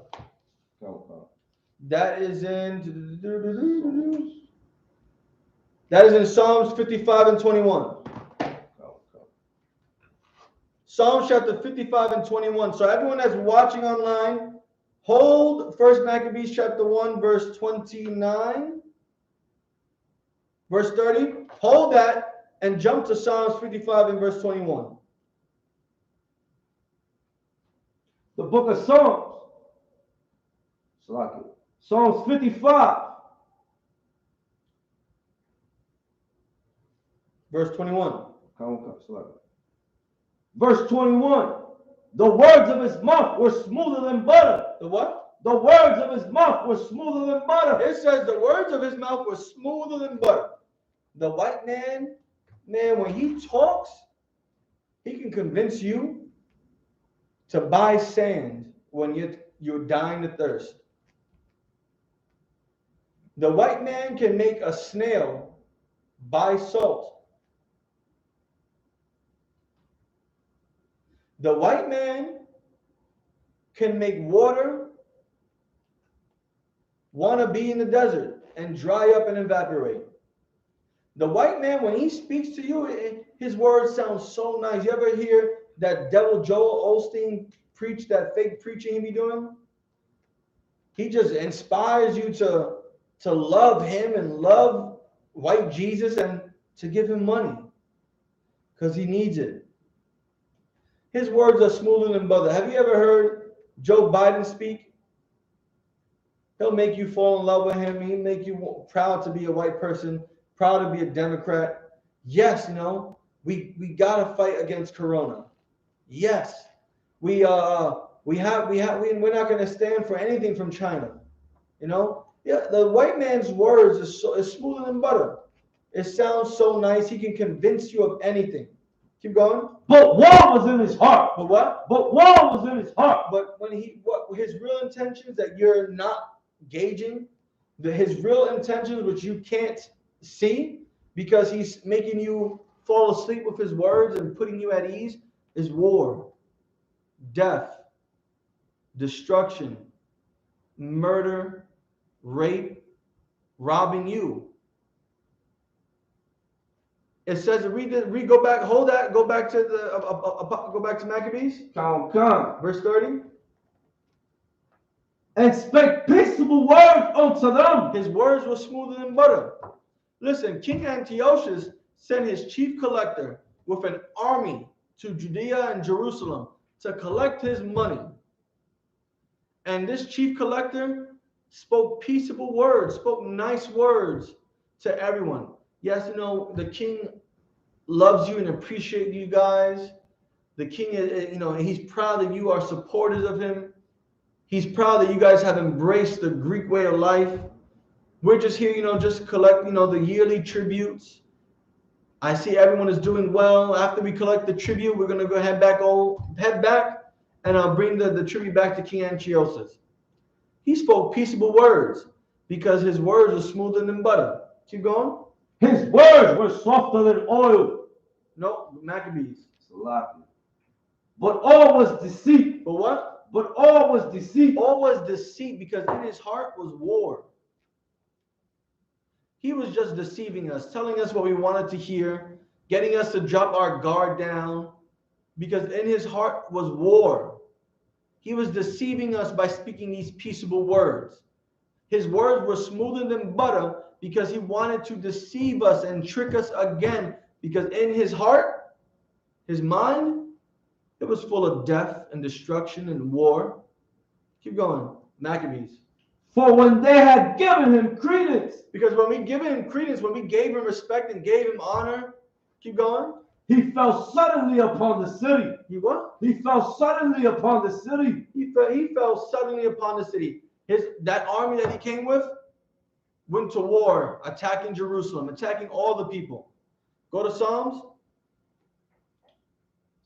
Speaker 1: That is in Psalms 55 and 21. Psalms chapter 55 and 21. So everyone that's watching online, hold 1 Maccabees chapter 1 verse 29. Verse 30. Hold that and jump to Psalms 55 and verse 21.
Speaker 2: The book of Psalms. Psalms 55.
Speaker 1: Verse 21.
Speaker 2: Verse 21. The words of his mouth were smoother than butter.
Speaker 1: The what?
Speaker 2: The words of his mouth were smoother than butter.
Speaker 1: It says the words of his mouth were smoother than butter. The white man, when he talks, he can convince you to buy sand when you're dying of thirst. The white man can make a snail buy salt. The white man can make water want to be in the desert and dry up and evaporate. The white man, when he speaks to you, his words sound so nice. You ever hear that devil Joel Osteen preach, that fake preaching he be doing? He just inspires you to love him and love white Jesus and to give him money because he needs it. His words are smoother than butter. Have you ever heard Joe Biden speak? He'll make you fall in love with him. He'll make you proud to be a white person, proud to be a Democrat. Yes, we gotta fight against Corona. Yes, we're not gonna stand for anything from China. Yeah, the white man's words is smoother than butter. It sounds so nice. He can convince you of anything. Keep going.
Speaker 2: But war was in his heart.
Speaker 1: But what?
Speaker 2: But war was in his heart.
Speaker 1: But when his real intentions that you're not gauging, his real intentions which you can't see because he's making you fall asleep with his words and putting you at ease, is war, death, destruction, murder, rape, robbing you. It says, go back, hold that, go back to Maccabees.
Speaker 2: Come.
Speaker 1: Verse 30.
Speaker 2: And spake peaceable words unto them.
Speaker 1: His words were smoother than butter. Listen, King Antiochus sent his chief collector with an army to Judea and Jerusalem to collect his money. And this chief collector spoke peaceable words, spoke nice words to everyone. Yes, the king loves you and appreciates you guys. The king is, he's proud that you are supporters of him. He's proud that you guys have embraced the Greek way of life. We're just here, just to collect, the yearly tributes. I see everyone is doing well. After we collect the tribute, we're going to go head back, and I'll bring the tribute back to King Antiochus. He spoke peaceable words because his words were smoother than butter. Keep going.
Speaker 2: His words were softer than oil.
Speaker 1: No, Maccabees.
Speaker 2: But all was deceit.
Speaker 1: But what?
Speaker 2: but all was deceit.
Speaker 1: All was deceit, because in his heart was war. He was just deceiving us, telling us what we wanted to hear, getting us to drop our guard down, because in his heart was war. He was deceiving us by speaking these peaceable words. His words were smoother than butter because he wanted to deceive us and trick us again, because in his heart, his mind, it was full of death and destruction and war. Keep going. Maccabees.
Speaker 2: For when they had given him credence,
Speaker 1: Because when we give him credence, when we gave him respect and gave him honor, keep going.
Speaker 2: he fell suddenly upon the city.
Speaker 1: He what?
Speaker 2: He fell suddenly upon the city.
Speaker 1: He fell suddenly upon the city. That army that he came with went to war, attacking Jerusalem, attacking all the people. Go to Psalms.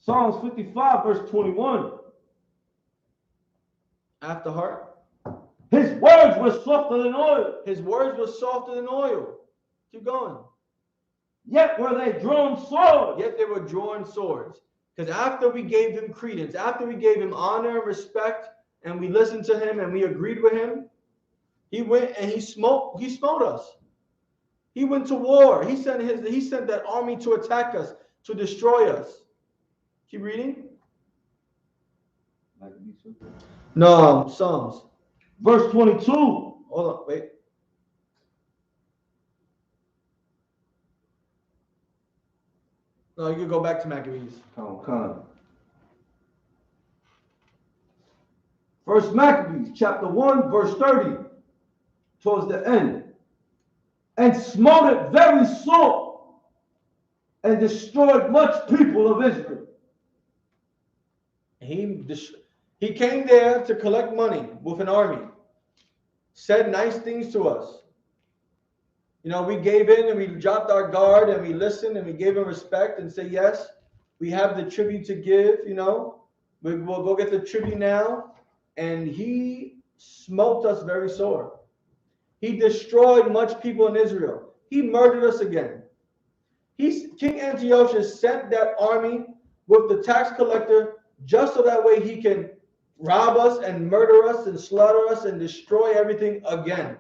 Speaker 2: Psalms 55, verse 21.
Speaker 1: After heart.
Speaker 2: His words were softer than oil.
Speaker 1: His words were softer than oil. Keep going.
Speaker 2: Yet were they drawn swords.
Speaker 1: Yet they were drawn swords. Because after we gave him credence, after we gave him honor and respect, and we listened to him and we agreed with him, he went and he smote us. He went to war. He sent that army to attack us, to destroy us. Keep reading. No, Psalms.
Speaker 2: Verse 22.
Speaker 1: Hold on, wait. No, you can go back to Maccabees.
Speaker 2: Come. First Maccabees, chapter 1, verse 30, towards the end. And smote it very sore, and destroyed much people of Israel.
Speaker 1: He came there to collect money with an army, said nice things to us. You know, we gave in and we dropped our guard and we listened and we gave him respect and said, yes, we have the tribute to give, you know. We'll go get the tribute now. And he smote us very sore. He destroyed much people in Israel. He murdered us again. King Antiochus sent that army with the tax collector just so that way he can rob us and murder us and slaughter us and destroy everything again.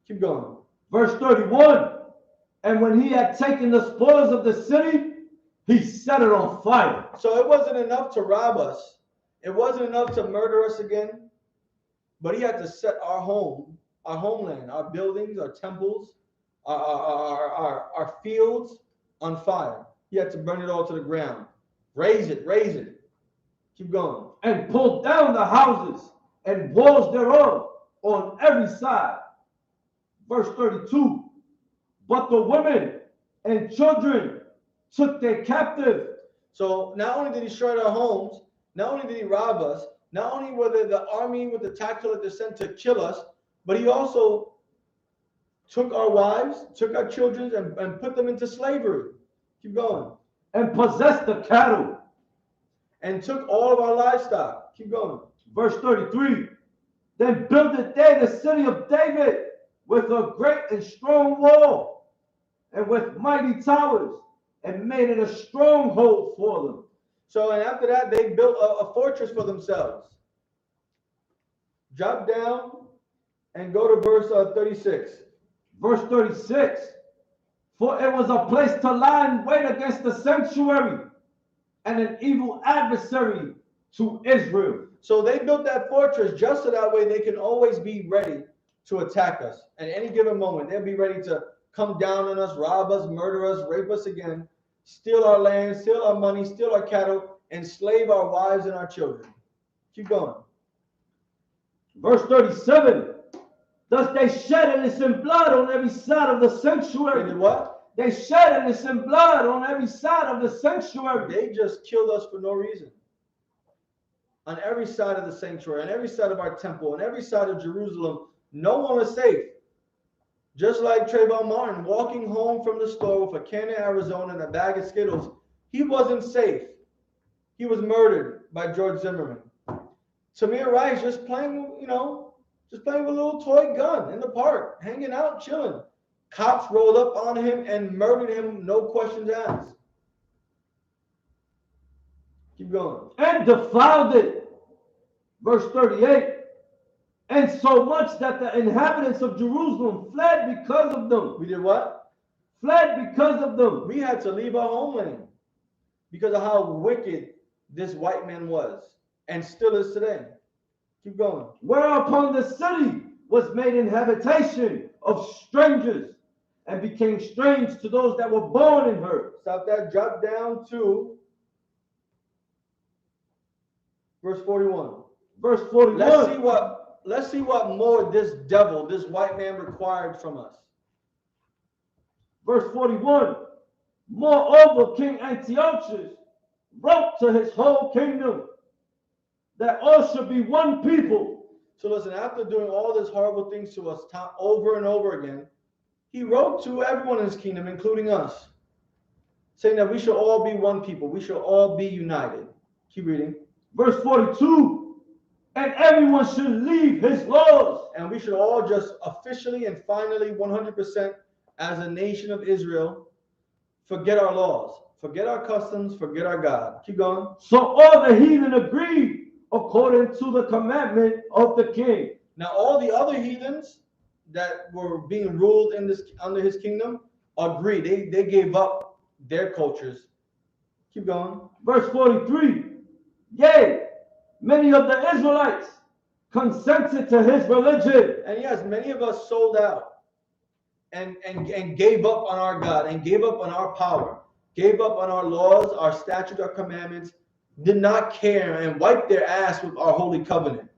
Speaker 1: Keep going.
Speaker 2: Verse 31. And when he had taken the spoils of the city, he set it on fire.
Speaker 1: So it wasn't enough to rob us. It wasn't enough to murder us again. But he had to set our home, our homeland, our buildings, our temples, our fields on fire. He had to burn it all to the ground. Raise it. Keep going.
Speaker 2: And pulled down the houses and walls thereof on every side. Verse 32. But the women and children took they captive.
Speaker 1: So not only did he destroy our homes, not only did he rob us, not only were the army with the tax collector sent to kill us, but he also took our wives, took our children, and put them into slavery. Keep going.
Speaker 2: And possessed the cattle.
Speaker 1: And took all of our livestock. Keep going.
Speaker 2: Verse 33. Then builded they the city of David with a great and strong wall, and with mighty towers, and made it a stronghold for them.
Speaker 1: So, and after that, they built a fortress for themselves. Drop down and go to verse 36.
Speaker 2: Verse 36. For it was a place to lie in wait against the sanctuary, and an evil adversary to Israel.
Speaker 1: So they built that fortress just so that way they can always be ready to attack us. At any given moment, they'll be ready to come down on us, rob us, murder us, rape us again, steal our land, steal our money, steal our cattle, enslave our wives and our children. Keep going.
Speaker 2: Verse 37. Thus they shed innocent blood on every side of the sanctuary.
Speaker 1: They did what?
Speaker 2: They shed innocent blood on every side of the sanctuary.
Speaker 1: They just killed us for no reason. On every side of the sanctuary, on every side of our temple, on every side of Jerusalem, no one was safe. Just like Trayvon Martin walking home from the store with a can of Arizona and a bag of Skittles, he wasn't safe. He was murdered by George Zimmerman. Tamir Rice just playing, just playing with a little toy gun in the park, hanging out, chilling. Cops rolled up on him and murdered him, no questions asked. Keep going.
Speaker 2: And defiled it. Verse 38. And so much that the inhabitants of Jerusalem fled because of them.
Speaker 1: We did what?
Speaker 2: Fled because of them.
Speaker 1: We had to leave our homeland because of how wicked this white man was and still is today. Keep going.
Speaker 2: Whereupon the city was made an habitation of strangers and became strange to those that were born in her.
Speaker 1: Stop that. Drop down to verse 41.
Speaker 2: Verse 41.
Speaker 1: Let's see what more this devil, this white man, required from us.
Speaker 2: Verse 41. Moreover, King Antiochus wrote to his whole kingdom that all should be one people.
Speaker 1: So listen, after doing all these horrible things to us over and over again, he wrote to everyone in his kingdom, including us, saying that we should all be one people. We should all be united. Keep reading.
Speaker 2: Verse 42. And everyone should leave his laws.
Speaker 1: And we should all just officially and finally 100% as a nation of Israel forget our laws, forget our customs, forget our God. Keep going.
Speaker 2: So all the heathen agreed according to the commandment of the king.
Speaker 1: Now all the other heathens that were being ruled in this under his kingdom agreed. They gave up their cultures. Keep going.
Speaker 2: Verse 43. Yea, many of the Israelites consented to his religion.
Speaker 1: And yes, many of us sold out and gave up on our God and gave up on our power, gave up on our laws, our statutes, our commandments, did not care and wiped their ass with our holy covenant.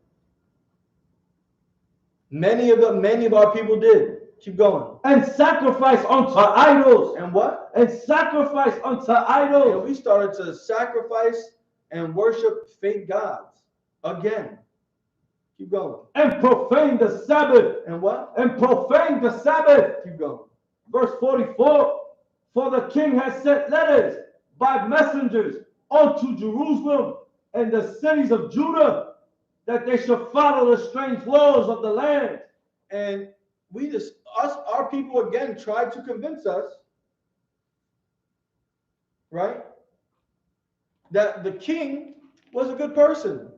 Speaker 1: Many of our people did. Keep going.
Speaker 2: And sacrifice unto idols.
Speaker 1: And what?
Speaker 2: And sacrifice unto idols.
Speaker 1: And we started to sacrifice and worship fake gods again. Keep going.
Speaker 2: And profane the Sabbath.
Speaker 1: And what?
Speaker 2: And profane the Sabbath.
Speaker 1: Keep going.
Speaker 2: Verse 44. For the king has sent letters by messengers unto Jerusalem and the cities of Judah, that they should follow the strange laws of the land.
Speaker 1: And our people again tried to convince us, right, that the king was a good person.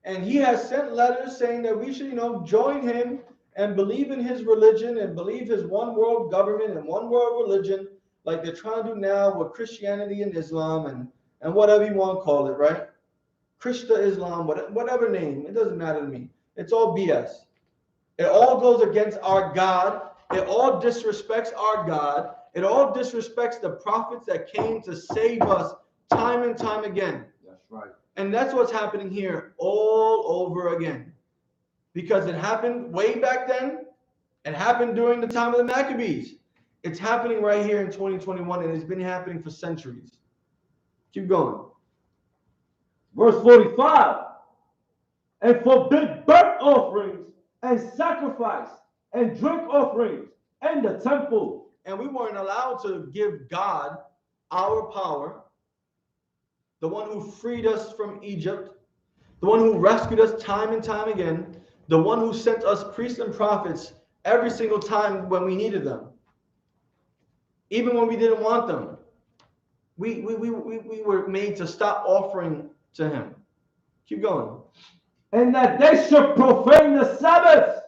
Speaker 1: And he has sent letters saying that we should, join him and believe in his religion and believe his one world government and one world religion, like they're trying to do now with Christianity and Islam and whatever you want to call it, right? Krishna Islam, whatever name, it doesn't matter to me. It's all BS. It all goes against our God. It all disrespects our God. It all disrespects the prophets that came to save us time and time again.
Speaker 2: That's right.
Speaker 1: And that's what's happening here all over again. Because it happened way back then. It happened during the time of the Maccabees. It's happening right here in 2021, and it's been happening for centuries. Keep going.
Speaker 2: Verse 45. And forbid burnt offerings and sacrifice and drink offerings and the temple.
Speaker 1: And we weren't allowed to give God our power, the one who freed us from Egypt, the one who rescued us time and time again, the one who sent us priests and prophets every single time when we needed them, even when we didn't want them. We were made to stop offering to him. Keep going.
Speaker 2: And that they should profane the Sabbath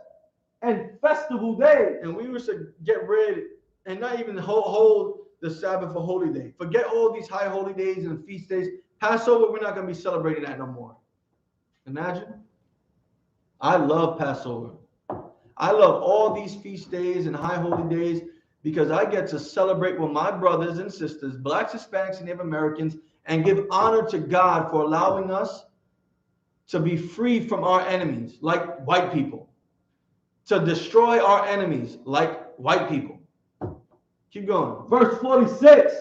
Speaker 2: and festival days.
Speaker 1: And we were to get rid and not even hold the Sabbath a holy day. Forget all these high holy days and feast days. Passover, we're not going to be celebrating that no more. Imagine. I love Passover. I love all these feast days and high holy days because I get to celebrate with my brothers and sisters, Blacks, Hispanics, and Native Americans, and give honor to God for allowing us to be free from our enemies, like white people, to destroy our enemies, like white people. Keep going.
Speaker 2: Verse 46,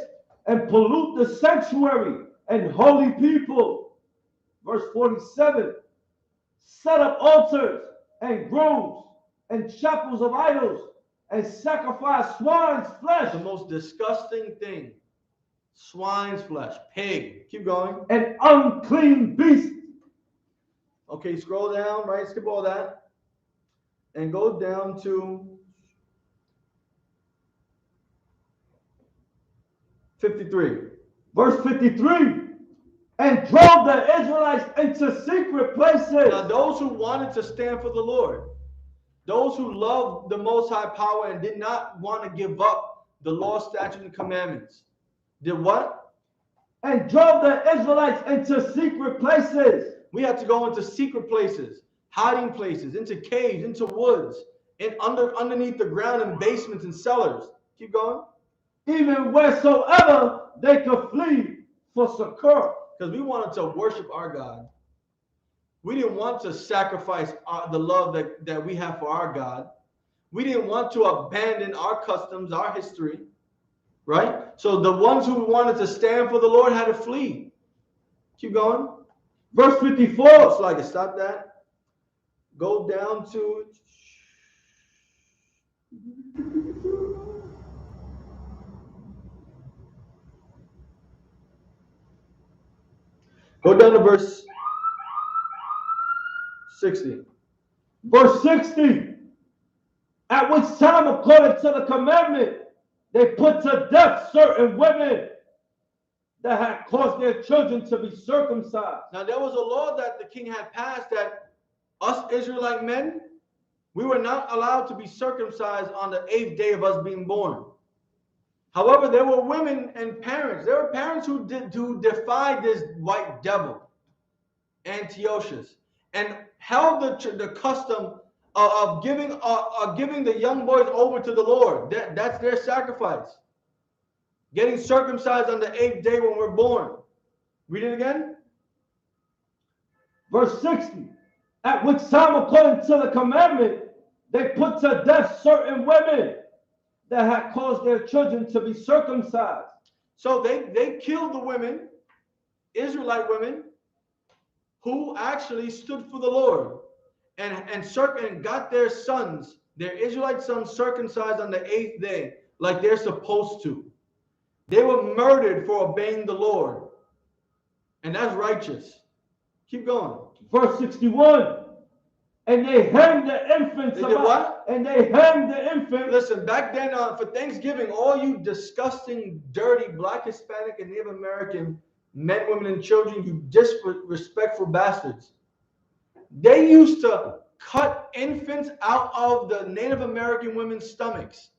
Speaker 2: and pollute the sanctuary and holy people. Verse 47, set up altars and groves and chapels of idols and sacrifice swine's flesh.
Speaker 1: The most disgusting thing. Swine's flesh, pig. Keep going.
Speaker 2: And unclean beasts.
Speaker 1: Okay, scroll down, right? Skip all that. And go down to 53.
Speaker 2: Verse 53. and drove the Israelites into secret places.
Speaker 1: Now, those who wanted to stand for the Lord, those who loved the Most High power and did not want to give up the law, statutes, and commandments, did what?
Speaker 2: And drove the Israelites into secret places.
Speaker 1: We had to go into secret places, hiding places, into caves, into woods, and underneath the ground, in basements and cellars. Keep going.
Speaker 2: Even wheresoever they could flee for succor.
Speaker 1: Because we wanted to worship our God. We didn't want to sacrifice the love that we have for our God. We didn't want to abandon our customs, our history, right? So the ones who wanted to stand for the Lord had to flee. Keep going.
Speaker 2: Verse 54.
Speaker 1: Looks like it. Stop that. Go down to... Go down to verse 60.
Speaker 2: Verse 60. At which time, according to the commandment, they put to death certain women that had caused their children to be circumcised.
Speaker 1: Now, there was a law that the king had passed that us Israelite men, we were not allowed to be circumcised on the 8th day of us being born. However, there were women and parents. There were parents who defied this white devil, Antiochus, and held the custom of giving the young boys over to the Lord. That's their sacrifice. Getting circumcised on the 8th day when we're born. Read it again.
Speaker 2: Verse 60. At which time, according to the commandment, they put to death certain women that had caused their children to be circumcised.
Speaker 1: So they killed the women, Israelite women, who actually stood for the Lord and got their sons, their Israelite sons, circumcised on the 8th day, like they're supposed to. They were murdered for obeying the Lord. And that's righteous. Keep going.
Speaker 2: Verse 61. And they hanged the infants.
Speaker 1: They did what?
Speaker 2: And they hanged the infants.
Speaker 1: Listen, back then for Thanksgiving, all you disgusting, dirty, Black, Hispanic, and Native American men, women, and children, you disrespectful bastards. They used to cut infants out of the Native American women's stomachs,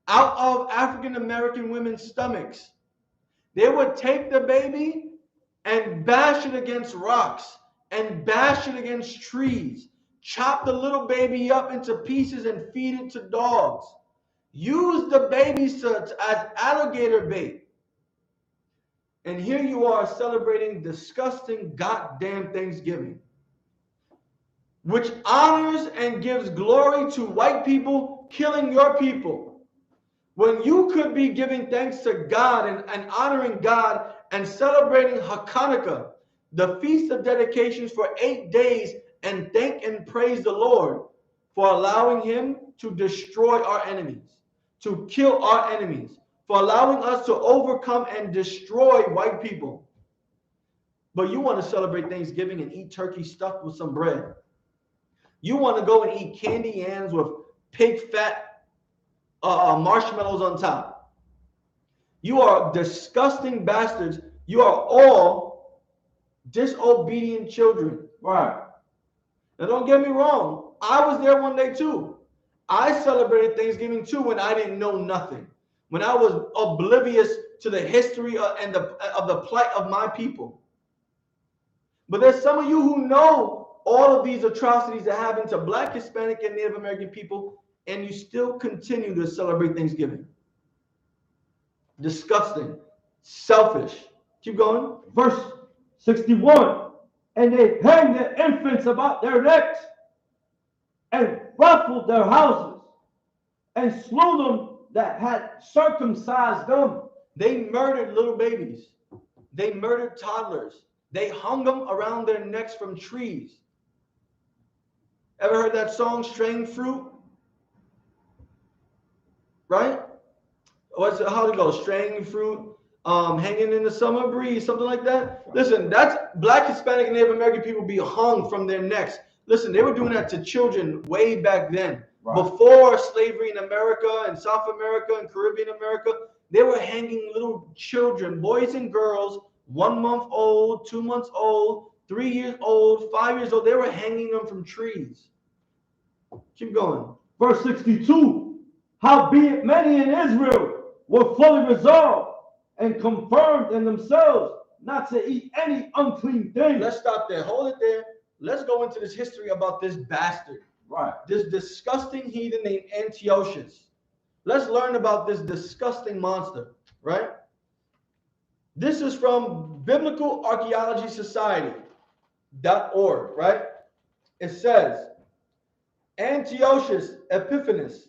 Speaker 1: out of African American women's stomachs. They would take the baby and bash it against rocks and bash it against trees. Chop the little baby up into pieces and feed it to dogs. Use the babies as alligator bait. And here you are celebrating disgusting goddamn Thanksgiving, which honors and gives glory to white people killing your people. When you could be giving thanks to God and honoring God and celebrating HaKanukkah, the Feast of Dedications, for 8 days, and thank and praise the Lord for allowing him to destroy our enemies, to kill our enemies, for allowing us to overcome and destroy white people. But you want to celebrate Thanksgiving and eat turkey stuffed with some bread. You want to go and eat candy yams with pig fat marshmallows on top. You are disgusting bastards. You are all disobedient children.
Speaker 2: Right.
Speaker 1: Now, don't get me wrong. I was there one day too. I celebrated Thanksgiving too when I didn't know nothing, when I was oblivious to the history of the plight of my people. But there's some of you who know all of these atrocities that happen to Black, Hispanic, and Native American people, and you still continue to celebrate Thanksgiving. Disgusting. Selfish. Keep going.
Speaker 2: Verse 61. And they hanged the infants about their necks and ruffled their houses and slew them that had circumcised them.
Speaker 1: They murdered little babies. They murdered toddlers. They hung them around their necks from trees. Ever heard that song, Straying Fruit? Right? How'd it go? Straying Fruit, hanging in the summer breeze, something like that. Listen, that's Black, Hispanic, and Native American people be hung from their necks. Listen, they were doing that to children way back then. Right. Before slavery in America and South America and Caribbean America, they were hanging little children, boys and girls, 1 month old, 2 months old, 3 years old, 5 years old. They were hanging them from trees. Keep going.
Speaker 2: Verse 62. Howbeit many in Israel were fully resolved and confirmed in themselves not to eat any unclean thing.
Speaker 1: Let's stop there. Hold it there. Let's go into this history about this bastard.
Speaker 2: Right.
Speaker 1: This disgusting heathen named Antiochus. Let's learn about this disgusting monster, right? This is from Biblical Archaeology Society.org, right? It says, Antiochus Epiphanes,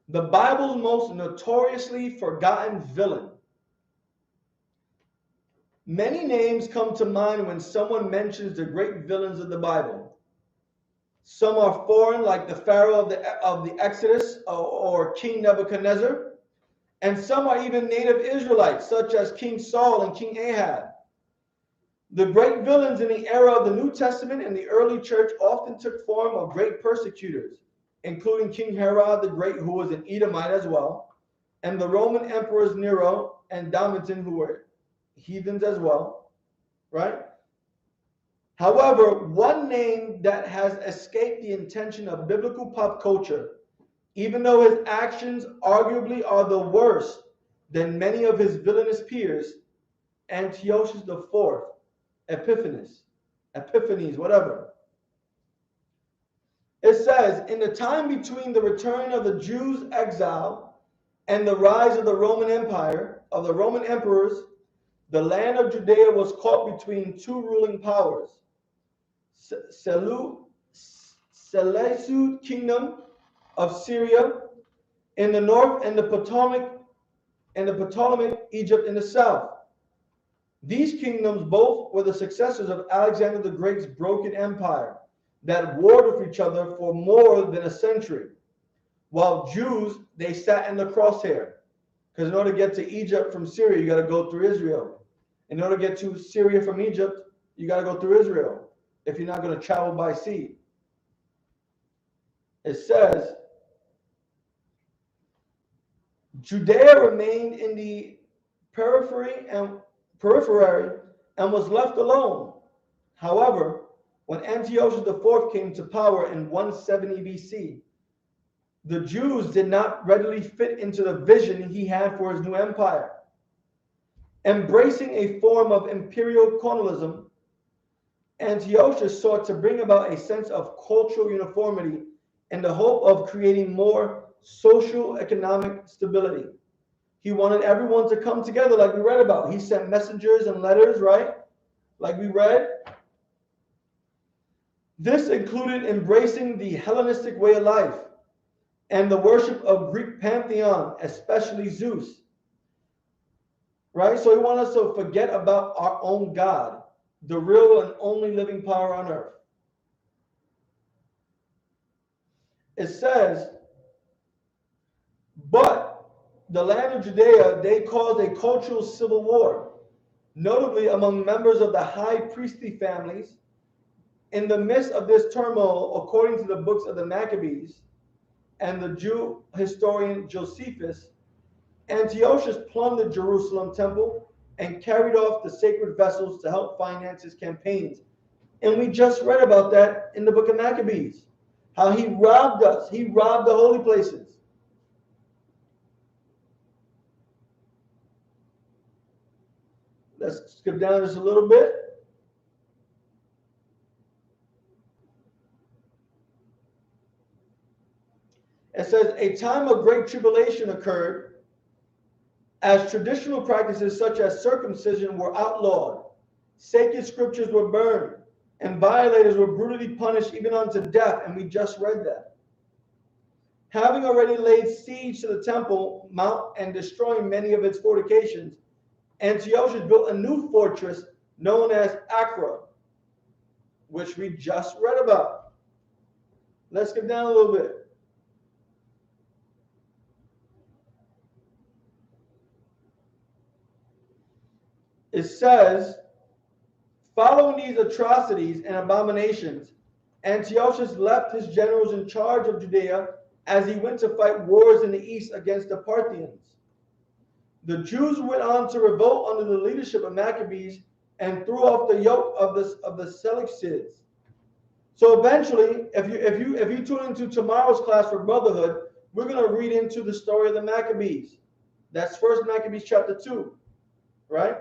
Speaker 1: the Bible's most notoriously forgotten villain. Many names come to mind when someone mentions the great villains of the Bible. Some are foreign, like the Pharaoh of the Exodus or King Nebuchadnezzar. And some are even native Israelites, such as King Saul and King Ahab. The great villains in the era of the New Testament and the early church often took form of great persecutors, including King Herod the Great, who was an Edomite as well, and the Roman emperors Nero and Domitian, who were heathens as well, right? However, one name that has escaped the attention of biblical pop culture, even though his actions arguably are the worst than many of his villainous peers, Antiochus IV, Epiphanes, whatever. It says, in the time between the return of the Jews' exile and the rise of the Roman Empire, of the Roman emperors, the land of Judea was caught between two ruling powers, Seleucid kingdom of Syria in the north and the Ptolemaic Egypt in the south. These kingdoms both were the successors of Alexander the Great's broken empire that warred with each other for more than a century. While Jews, they sat in the crosshair. Because in order to get to Egypt from Syria, you got to go through Israel. In order to get to Syria from Egypt, you got to go through Israel if you're not going to travel by sea. It says, Judea remained in the periphery and was left alone. However, when Antiochus IV came to power in 170 BC, the Jews did not readily fit into the vision he had for his new empire. Embracing a form of imperial colonialism, Antiochus sought to bring about a sense of cultural uniformity in the hope of creating more social economic stability. He wanted everyone to come together like we read about. He sent messengers and letters, right? Like we read. This included embracing the Hellenistic way of life and the worship of Greek pantheon, especially Zeus. Right? So he wanted us to forget about our own God, the real and only living power on earth. It says, but the land of Judea, they caused a cultural civil war, notably among members of the high priestly families. In the midst of this turmoil, according to the books of the Maccabees and the Jew historian Josephus, Antiochus plundered Jerusalem temple and carried off the sacred vessels to help finance his campaigns. And we just read about that in the book of Maccabees, how he robbed us. He robbed the holy places. Let's skip down just a little bit. It says, a time of great tribulation occurred as traditional practices such as circumcision were outlawed, sacred scriptures were burned, and violators were brutally punished even unto death, and we just read that. Having already laid siege to the temple mount and destroying many of its fortifications, Antiochus built a new fortress known as Acra, which we just read about. Let's skip down a little bit. It says, following these atrocities and abominations, Antiochus left his generals in charge of Judea as he went to fight wars in the east against the Parthians. The Jews went on to revolt under the leadership of Maccabees and threw off the yoke of the Seleucids. So eventually, if you tune into tomorrow's class for brotherhood, we're going to read into the story of the Maccabees. That's First Maccabees chapter 2, right?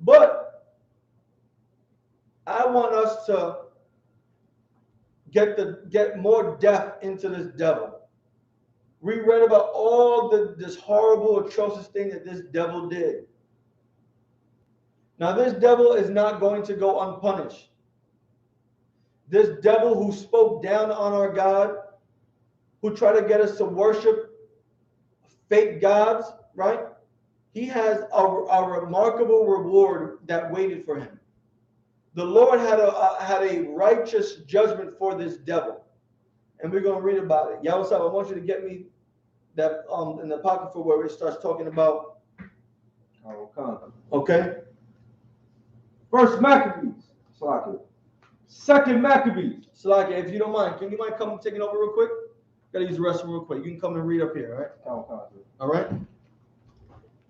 Speaker 1: But I want us to get more depth into this devil. We read about all this horrible, atrocious thing that this devil did. Now, this devil is not going to go unpunished. This devil who spoke down on our God, who tried to get us to worship fake gods, right? He has a remarkable reward that waited for him. The Lord had a righteous judgment for this devil. And we're going to read about it. YAHANNA, I want you to get me that in the pocket for where it starts talking about. Okay.
Speaker 2: First Maccabees. Salaki. Second Maccabees.
Speaker 1: Salaki, if you don't mind, can you come and take it over real quick? Gotta use the restroom real quick. You can come and read up here, all right? All right?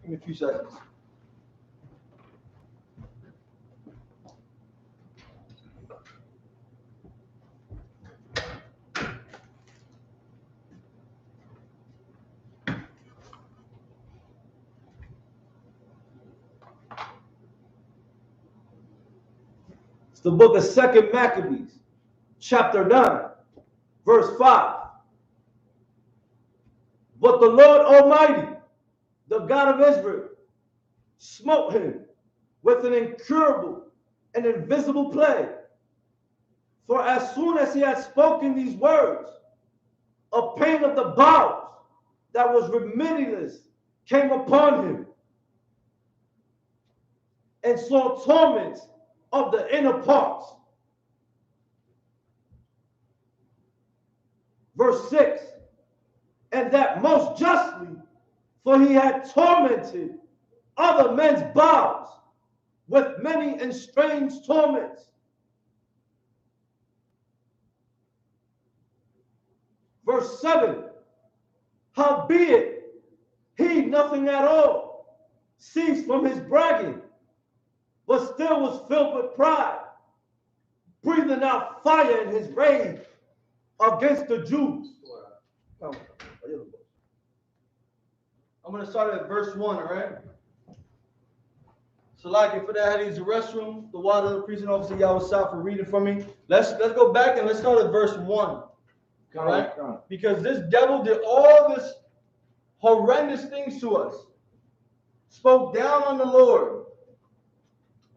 Speaker 1: Give me a few seconds.
Speaker 2: It's the book of Second Maccabees, chapter 9, verse 5. But the Lord Almighty, the God of Israel, smote him with an incurable and invisible plague. For as soon as he had spoken these words, a pain of the bowels that was remediless came upon him, and saw torments of the inner parts. Verse 6, and that most justly, for he had tormented other men's bowels with many and strange torments. Verse 7, howbeit he nothing at all ceased from his bragging, but still was filled with pride, breathing out fire in his rage against the Jews.
Speaker 1: I'm going to start at verse 1, all right? So, like, for that, I use the restroom, the water, the preaching officer, YAHANNA, for reading for me. Let's go back and let's start at verse 1, all right? Because this devil did all this horrendous things to us, spoke down on the Lord.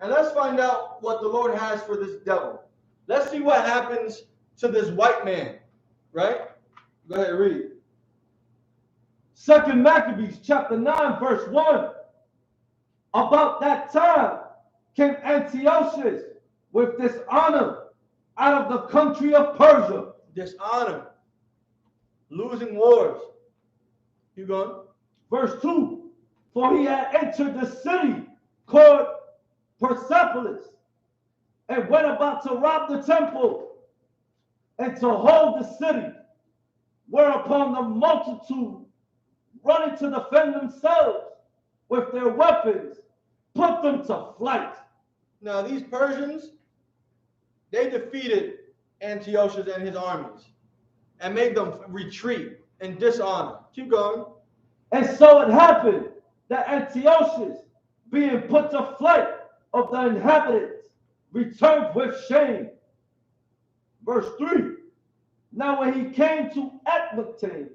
Speaker 1: And let's find out what the Lord has for this devil. Let's see what happens to this white man, right? Go ahead, read.
Speaker 2: Second Maccabees chapter 9, verse 1. About that time came Antiochus with dishonor out of the country of Persia.
Speaker 1: Dishonor. Losing wars. You going?
Speaker 2: Verse 2. For he had entered the city called Persepolis, and went about to rob the temple and to hold the city, whereupon the multitude, running to defend themselves with their weapons, put them to flight.
Speaker 1: Now these Persians, they defeated Antiochus and his armies and made them retreat in dishonor. Keep going.
Speaker 2: And so it happened that Antiochus, being put to flight of the inhabitants, returned with shame. Verse 3. Now when he came to Ecbatane,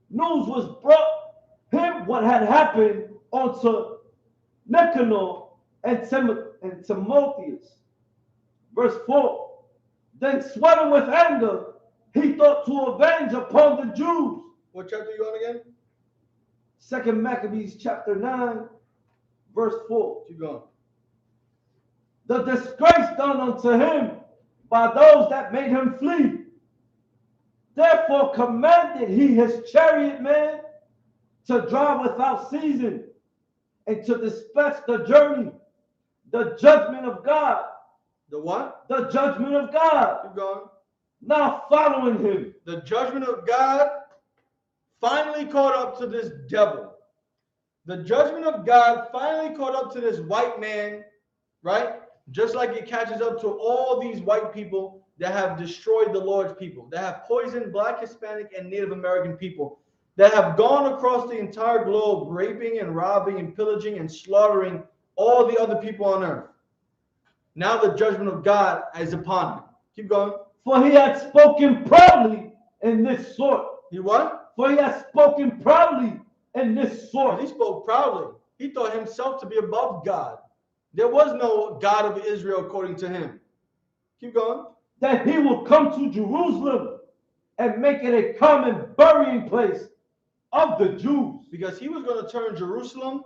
Speaker 2: news was brought him what had happened unto Nicanor and Timotheus. Verse 4. Then sweating with anger, he thought to avenge upon the Jews.
Speaker 1: What chapter are you on again?
Speaker 2: Second Maccabees chapter 9, verse 4.
Speaker 1: Keep going.
Speaker 2: The disgrace done unto him by those that made him flee. Therefore commanded he his chariot men to drive without season, and to dispatch the journey, the judgment of God.
Speaker 1: The what?
Speaker 2: The judgment of God.
Speaker 1: Keep going.
Speaker 2: Now following him.
Speaker 1: The judgment of God finally caught up to this devil. The judgment of God finally caught up to this white man, right? Just like it catches up to all these white people that have destroyed the Lord's people, that have poisoned Black, Hispanic, and Native American people, that have gone across the entire globe, raping and robbing and pillaging and slaughtering all the other people on earth. Now the judgment of God is upon him. Keep going.
Speaker 2: For he had spoken proudly in this sort.
Speaker 1: He what?
Speaker 2: For he had spoken proudly in this sort.
Speaker 1: He spoke proudly. He thought himself to be above God. There was no God of Israel according to him. Keep going.
Speaker 2: That he will come to Jerusalem and make it a common burying place of the Jews.
Speaker 1: Because he was going to turn Jerusalem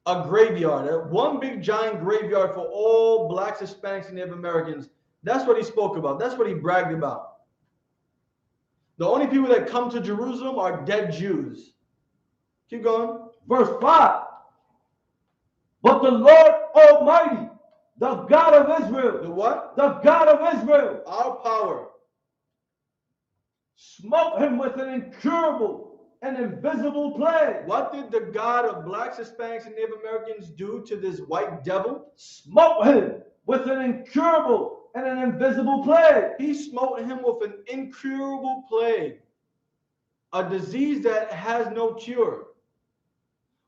Speaker 1: a graveyard, one big giant graveyard for all Blacks, Hispanics, and Native Americans. That's what he spoke about. That's what he bragged about. The only people that come to Jerusalem are dead Jews. Keep going.
Speaker 2: Verse 5. But the Lord Almighty, the God of Israel,
Speaker 1: The what?
Speaker 2: the God of Israel,
Speaker 1: Our power.
Speaker 2: smote him with an incurable and invisible plague.
Speaker 1: What did the God of Blacks, Hispanics, and Native Americans do to this white devil?
Speaker 2: Smote him with an incurable and an invisible plague.
Speaker 1: He smote him with an incurable plague, a disease that has no cure,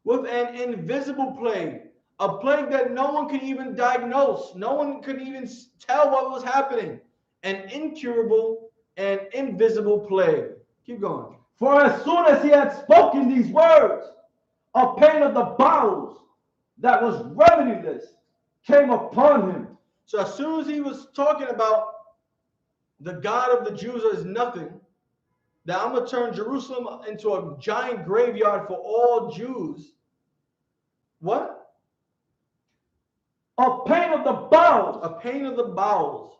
Speaker 1: with an invisible plague, a plague that no one could even diagnose, no one could even tell what was happening, an incurable and invisible plague. Keep going.
Speaker 2: For as soon as he had spoken these words, a pain of the bowels that was remediless came upon him.
Speaker 1: So as soon as he was talking about the God of the Jews is nothing, that I'm going to turn Jerusalem into a giant graveyard for all Jews. What?
Speaker 2: A pain of the bowels.
Speaker 1: A pain of the bowels.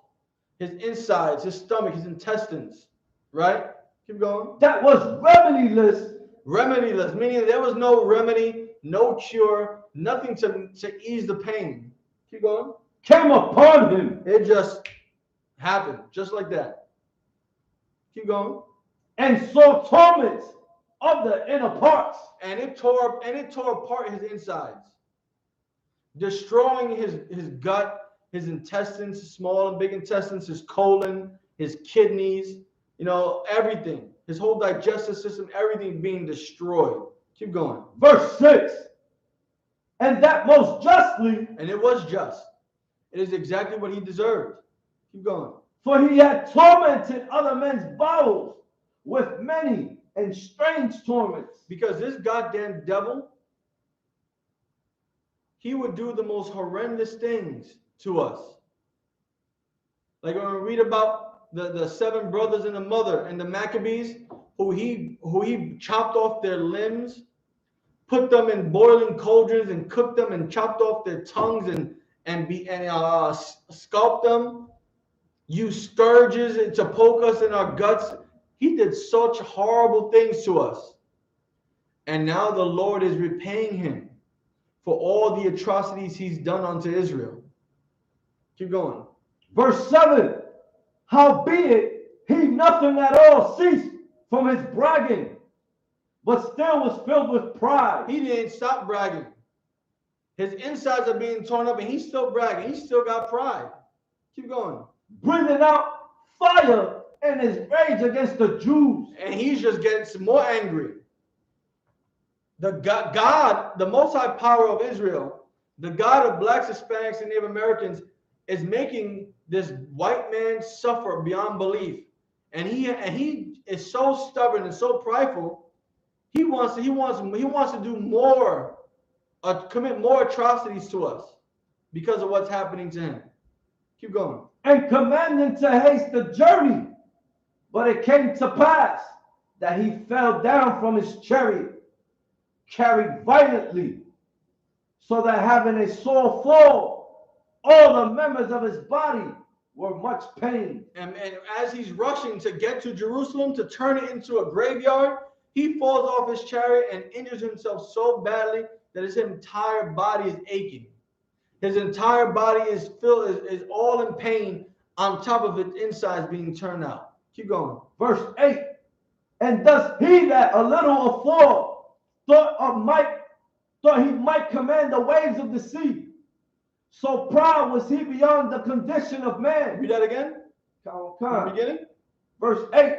Speaker 1: His insides, his stomach, his intestines. Right? Keep going.
Speaker 2: That was remediless.
Speaker 1: Remediless, meaning there was no remedy, no cure, nothing to ease the pain. Keep going.
Speaker 2: Came upon him.
Speaker 1: It just happened, just like that. Keep going.
Speaker 2: And so torments of the inner parts.
Speaker 1: And it tore apart his insides, destroying his gut, his intestines, his small and big intestines, his colon, his kidneys, everything. His whole digestive system, everything being destroyed. Keep going.
Speaker 2: Verse 6. And that most justly.
Speaker 1: And it was just. It is exactly what he deserved. Keep going.
Speaker 2: For he had tormented other men's bowels with many and strange torments.
Speaker 1: Because this goddamn devil, he would do the most horrendous things to us. Like when we read about the 7 brothers and a mother and the Maccabees, who he chopped off their limbs, put them in boiling cauldrons and cooked them and chopped off their tongues and scalped them, used scourges to poke us in our guts. He did such horrible things to us. And now the Lord is repaying him for all the atrocities he's done unto Israel. Keep going.
Speaker 2: Verse 7. Howbeit he nothing at all ceased from his bragging, but still was filled with pride.
Speaker 1: He didn't stop bragging. His insides are being torn up and he's still bragging. He still got pride. Keep going.
Speaker 2: Breathing out fire in his rage against the Jews.
Speaker 1: And he's just getting some more angry. The God, the Most High power of Israel, the God of Blacks, Hispanics, and Native Americans, is making this white man suffer beyond belief. And he is so stubborn and so prideful. He wants to do more, commit more atrocities to us because of what's happening to him. Keep going.
Speaker 2: And commanding to haste the journey. But it came to pass that he fell down from his chariot, carried violently, so that having a sore fall, all the members of his body were much pained.
Speaker 1: And as he's rushing to get to Jerusalem to turn it into a graveyard, he falls off his chariot and injures himself so badly that his entire body is aching. His entire body is all in pain on top of its insides being turned out. Keep going.
Speaker 2: Verse 8. And thus he that a little afore thought of might thought he might command the waves of the sea. So proud was he beyond the condition of man.
Speaker 1: Read that again.
Speaker 2: From
Speaker 1: From the beginning.
Speaker 2: Verse 8.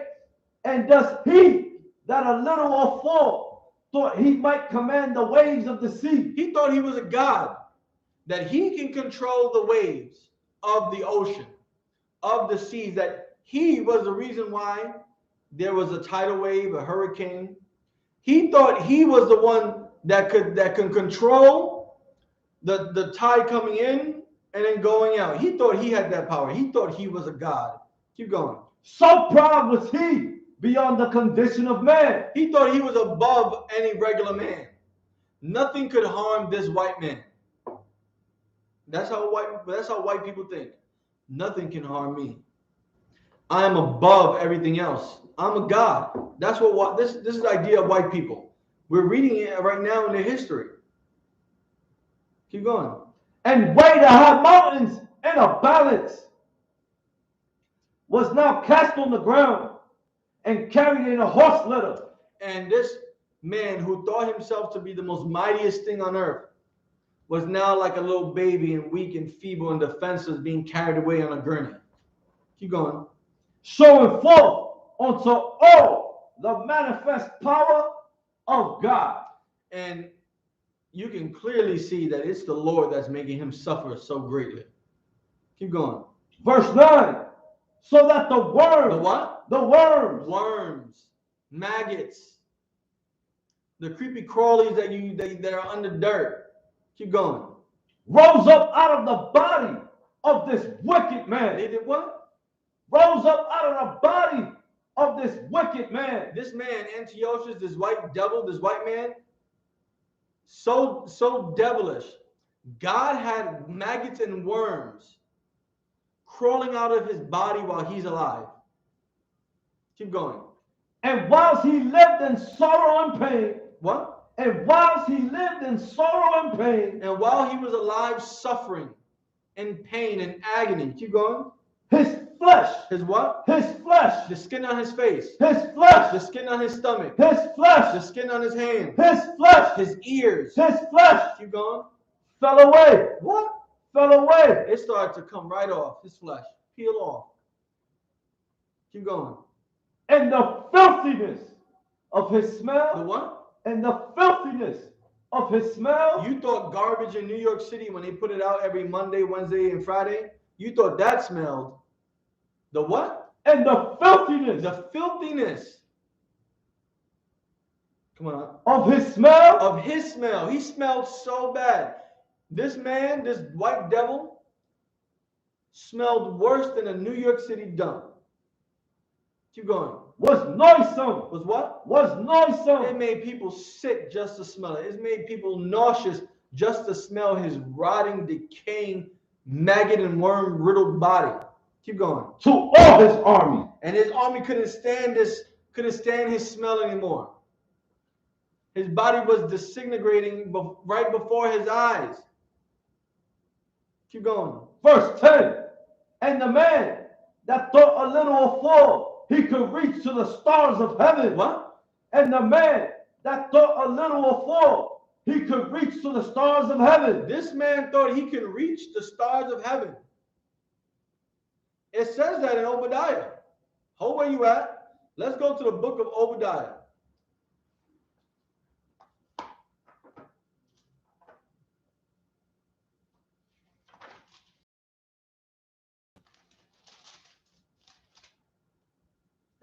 Speaker 2: And thus he that a little afore thought he might command the waves of the sea.
Speaker 1: He thought he was a god, that he can control the waves of the ocean, of the seas, that he was the reason why there was a tidal wave, a hurricane. He thought he was the one that can control the tide coming in and then going out. He thought he had that power. He thought he was a god. Keep going.
Speaker 2: So proud was he beyond the condition of man.
Speaker 1: He thought he was above any regular man. Nothing could harm this white man. That's how white people think. Nothing can harm me. I am above everything else. I'm a god. That's what this is the idea of white people. We're reading it right now in their history. Keep going.
Speaker 2: And weighed the high mountains in a balance, was now cast on the ground and carried in a horse litter.
Speaker 1: And this man who thought himself to be the most mightiest thing on earth was now like a little baby and weak and feeble and defenseless, being carried away on a gurney. Keep going.
Speaker 2: Showing forth unto all the manifest power of God.
Speaker 1: And you can clearly see that it's the Lord that's making him suffer so greatly. Keep going.
Speaker 2: Verse 9. So that the worms.
Speaker 1: The what?
Speaker 2: The worms.
Speaker 1: Worms. Maggots. The creepy crawlies that are under dirt. Keep going.
Speaker 2: Rose up out of the body of this wicked man.
Speaker 1: They did what?
Speaker 2: Rose up out of the body of this wicked man.
Speaker 1: This man, Antiochus, this white devil, this white man, so devilish. God had maggots and worms crawling out of his body while he's alive. Keep going.
Speaker 2: And whilst he lived in sorrow and pain.
Speaker 1: What?
Speaker 2: And whilst he lived in sorrow and pain.
Speaker 1: And while he was alive, suffering and pain and agony. Keep going.
Speaker 2: His flesh.
Speaker 1: His what?
Speaker 2: His flesh.
Speaker 1: The skin on his face.
Speaker 2: His flesh.
Speaker 1: The skin on his stomach.
Speaker 2: His flesh.
Speaker 1: The skin on his hands.
Speaker 2: His flesh.
Speaker 1: His ears.
Speaker 2: His flesh.
Speaker 1: Keep going.
Speaker 2: Fell away.
Speaker 1: What?
Speaker 2: Fell away.
Speaker 1: It started to come right off. His flesh. Peel off. Keep going.
Speaker 2: And the filthiness of his smell.
Speaker 1: The what?
Speaker 2: And the filthiness of his smell.
Speaker 1: You thought garbage in New York City, when they put it out every Monday, Wednesday, and Friday, you thought that smelled. The what?
Speaker 2: And the filthiness.
Speaker 1: The filthiness. Come on.
Speaker 2: Of his smell.
Speaker 1: Of his smell. He smelled so bad. This man, this white devil, smelled worse than a New York City dump. Keep going.
Speaker 2: Was noisome.
Speaker 1: Was what?
Speaker 2: Was noisome.
Speaker 1: It made people sick just to smell it. It made people nauseous just to smell his rotting, decaying, maggot and worm riddled body. Keep going.
Speaker 2: To all his army.
Speaker 1: And his army couldn't stand his smell anymore. His body was disintegrating right before his eyes. Keep going.
Speaker 2: Verse 10. And the man that thought a little afore he could reach to the stars of heaven.
Speaker 1: What?
Speaker 2: And the man that thought a little afore he could reach to the stars of heaven.
Speaker 1: This man thought he could reach the stars of heaven. It says that in Obadiah. Hold where you at. Let's go to the book of Obadiah.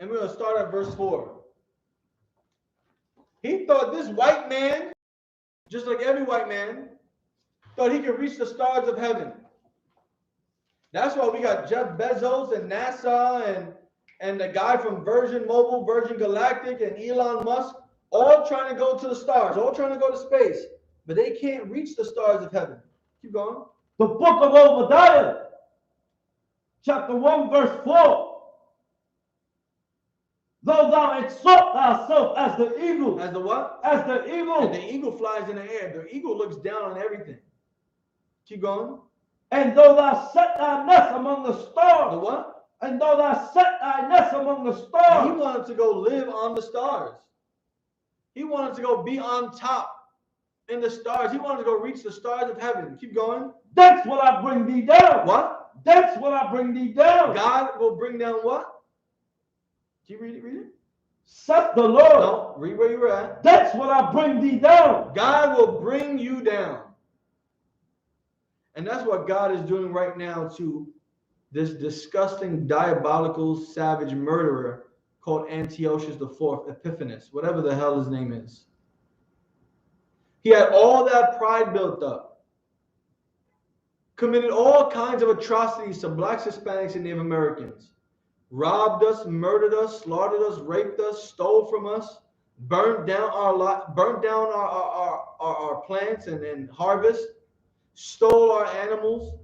Speaker 1: And we're going to start at verse 4. He thought this white man, just like every white man, thought he could reach the stars of heaven. That's why we got Jeff Bezos and NASA and the guy from Virgin Mobile, Virgin Galactic, and Elon Musk, all trying to go to the stars, all trying to go to space. But they can't reach the stars of heaven. Keep going.
Speaker 2: The book of Obadiah, chapter 1, verse 4. Though thou exalt thyself as the eagle.
Speaker 1: As the what?
Speaker 2: As the eagle.
Speaker 1: And the eagle flies in the air. The eagle looks down on everything. Keep going.
Speaker 2: And though thou set thy nest among the stars.
Speaker 1: The what?
Speaker 2: And though thou set thy nest among the stars.
Speaker 1: And he wanted to go live on the stars. He wanted to go be on top. in the stars. He wanted to go reach the stars of heaven. Keep going.
Speaker 2: That's what I bring thee down.
Speaker 1: What?
Speaker 2: That's what I bring thee down.
Speaker 1: God will bring down what? Can you read it? Read it.
Speaker 2: Saith the Lord.
Speaker 1: No, read where you were at.
Speaker 2: That's what I bring thee down.
Speaker 1: God will bring you down. And that's what God is doing right now to this disgusting, diabolical, savage murderer called Antiochus IV Epiphanes, whatever the hell his name is. He had all that pride built up, committed all kinds of atrocities to blacks, Hispanics, and Native Americans, robbed us, murdered us, slaughtered us, raped us, stole from us, burned down our plants and harvest, stole our animals,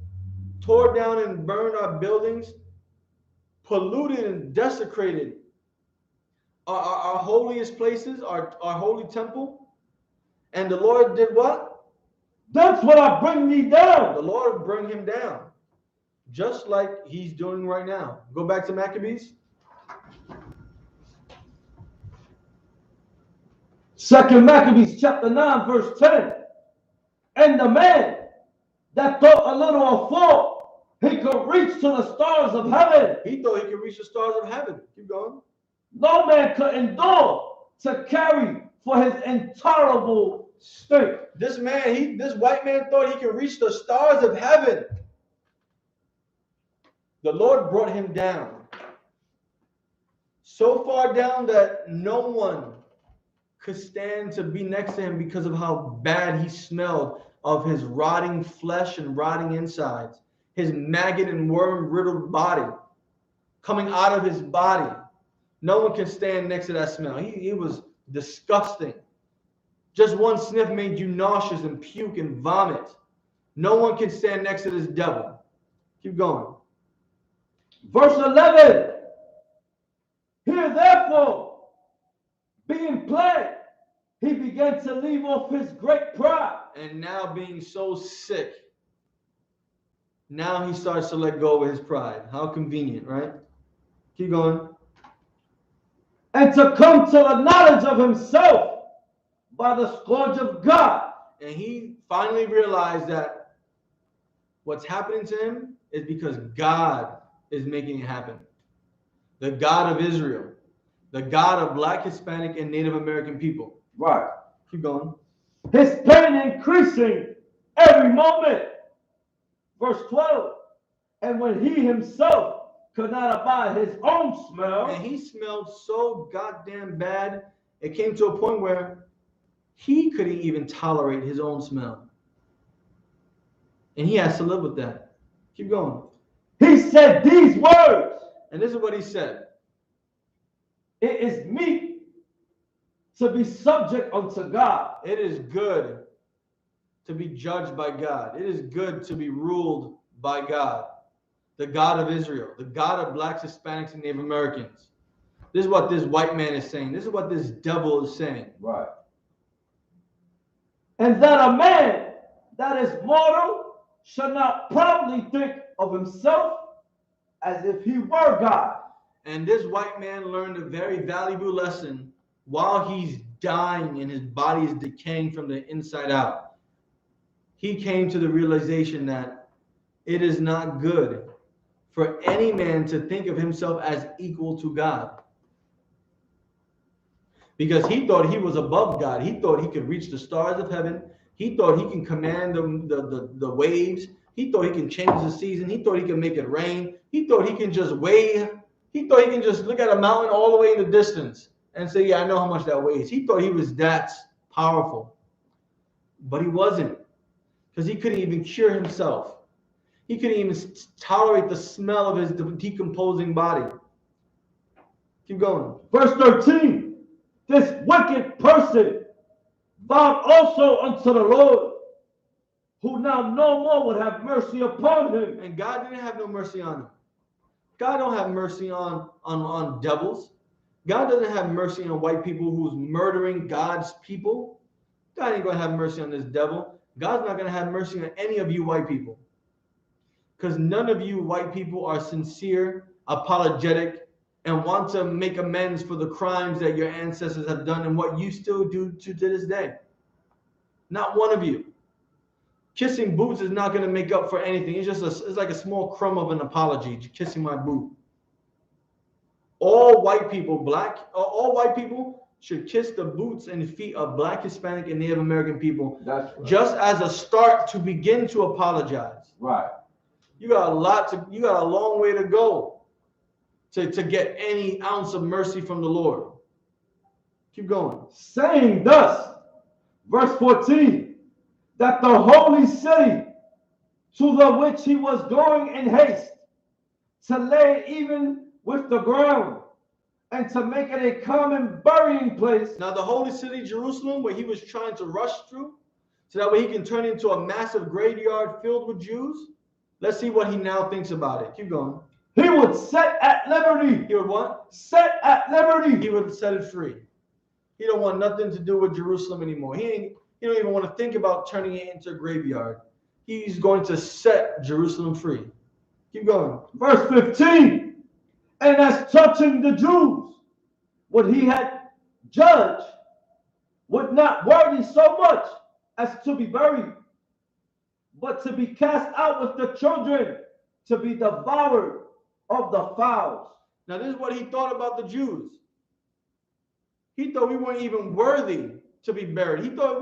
Speaker 1: tore down and burned our buildings, polluted and desecrated our holiest places, our holy temple. And the Lord did what?
Speaker 2: That's what I bring thee down.
Speaker 1: The Lord will bring him down, just like he's doing right now. Go back to Maccabees.
Speaker 2: 2 Maccabees chapter 9 verse 10. And the man that thought a little afore he could reach to the stars of heaven.
Speaker 1: He thought he could reach the stars of heaven. Keep going.
Speaker 2: No man could endure to carry for his intolerable stink.
Speaker 1: This white man thought he could reach the stars of heaven. The Lord brought him down. So far down that no one could stand to be next to him because of how bad he smelled of his rotting flesh and rotting insides, his maggot and worm-riddled body coming out of his body. No one can stand next to that smell. He was disgusting. Just one sniff made you nauseous and puke and vomit. No one can stand next to this devil. Keep going.
Speaker 2: Verse 11. Here therefore, being plagued, he began to leave off his great pride.
Speaker 1: And now being so sick, now he starts to let go of his pride. How convenient, right? Keep going.
Speaker 2: And to come to the knowledge of himself by the scourge of God.
Speaker 1: And he finally realized that what's happening to him is because God is making it happen. The God of Israel, the God of Black, Hispanic, and Native American people.
Speaker 2: Right.
Speaker 1: Keep going.
Speaker 2: His pain increasing every moment. Verse 12. And when he himself could not abide his own smell.
Speaker 1: And he smelled so goddamn bad, it came to a point where he couldn't even tolerate his own smell. And he has to live with that. Keep going.
Speaker 2: He said these words.
Speaker 1: And this is what he said.
Speaker 2: It is meet to be subject unto God.
Speaker 1: It is good to be judged by God. It is good to be ruled by God. The God of Israel, the God of blacks, Hispanics, and Native Americans. This is what this white man is saying. This is what this devil is saying.
Speaker 2: Right. And that a man that is mortal shall not proudly think of himself as if he were God.
Speaker 1: And this white man learned a very valuable lesson while he's dying and his body is decaying from the inside out. He came to the realization that it is not good for any man to think of himself as equal to God. Because he thought he was above God. He thought he could reach the stars of heaven. He thought he can command the waves. He thought he can change the season. He thought he can make it rain. He thought he can just weigh. He thought he can just look at a mountain all the way in the distance and say, yeah, I know how much that weighs. He thought he was that powerful. But he wasn't. Because he couldn't even cure himself. He couldn't even tolerate the smell of his decomposing body. Keep going.
Speaker 2: Verse 13. This wicked person vowed also unto the Lord, who now no more would have mercy upon him.
Speaker 1: And God didn't have no mercy on him. God don't have mercy on devils. God doesn't have mercy on white people who's murdering God's people. God ain't going to have mercy on this devil. God's not going to have mercy on any of you white people. Because none of you white people are sincere, apologetic, and want to make amends for the crimes that your ancestors have done and what you still do to this day. Not one of you. Kissing boots is not going to make up for anything. It's like a small crumb of an apology, kissing my boot. All white people should kiss the boots and feet of Black, Hispanic, and Native American people.
Speaker 2: That's right.
Speaker 1: Just as a start to begin to apologize.
Speaker 2: Right.
Speaker 1: You got a long way to go to get any ounce of mercy from the Lord. Keep going.
Speaker 2: Saying thus, verse 14, that the holy city to the which he was going in haste, to lay even with the ground, and to make it a common burying place.
Speaker 1: Now the holy city, Jerusalem, where he was trying to rush through, so that way he can turn into a massive graveyard filled with Jews. Let's see what he now thinks about it. Keep going.
Speaker 2: He would set at liberty.
Speaker 1: He would what?
Speaker 2: Set at liberty.
Speaker 1: He would set it free. He don't want nothing to do with Jerusalem anymore. He don't even want to think about turning it into a graveyard. He's going to set Jerusalem free. Keep going.
Speaker 2: Verse 15. And as touching the Jews, what he had judged would not worthy so much as to be buried, but to be cast out with the children, to be devoured of the fowls.
Speaker 1: Now this is what he thought about the Jews. He thought we weren't even worthy to be buried. He thought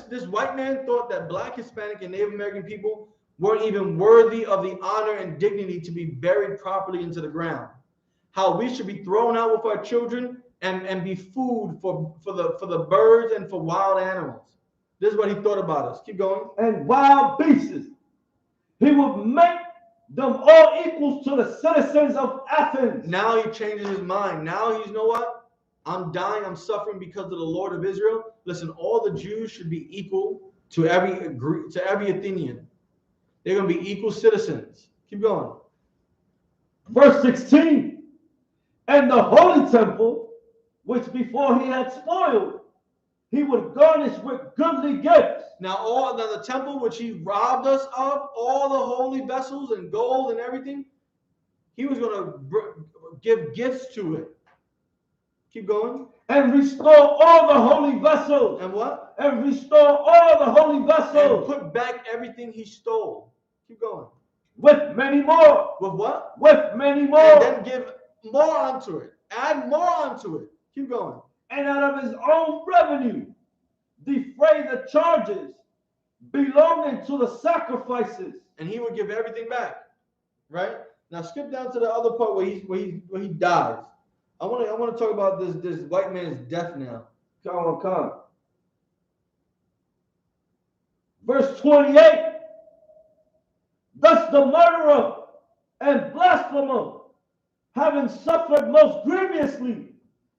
Speaker 1: this white man thought that Black, Hispanic, and Native American people weren't even worthy of the honor and dignity to be buried properly into the ground. How we should be thrown out with our children and be food for the birds and for wild animals. This is what he thought about us. Keep going.
Speaker 2: And wild beasts. He would make them all equals to the citizens of Athens.
Speaker 1: Now he changes his mind. Now he's, you know what? I'm dying. I'm suffering because of the Lord of Israel. Listen, all the Jews should be equal to every Athenian. They're going to be equal citizens. Keep going.
Speaker 2: Verse 16. And the holy temple, which before he had spoiled, he would garnish with goodly gifts.
Speaker 1: Now the temple which he robbed us of, all the holy vessels and gold and everything, he was going to give gifts to it. Keep going.
Speaker 2: And restore all the holy vessels.
Speaker 1: And what?
Speaker 2: And restore all the holy vessels.
Speaker 1: And put back everything he stole. Keep going.
Speaker 2: With many more.
Speaker 1: With what?
Speaker 2: With many more.
Speaker 1: And then give more onto it. Add more onto it. Keep going.
Speaker 2: And out of his own revenue, defray the charges belonging to the sacrifices.
Speaker 1: And he would give everything back. Right? Now skip down to the other part where he dies. I want to talk about this white man's death now.
Speaker 2: Come. Verse 28. Thus the murderer and blasphemer, having suffered most grievously,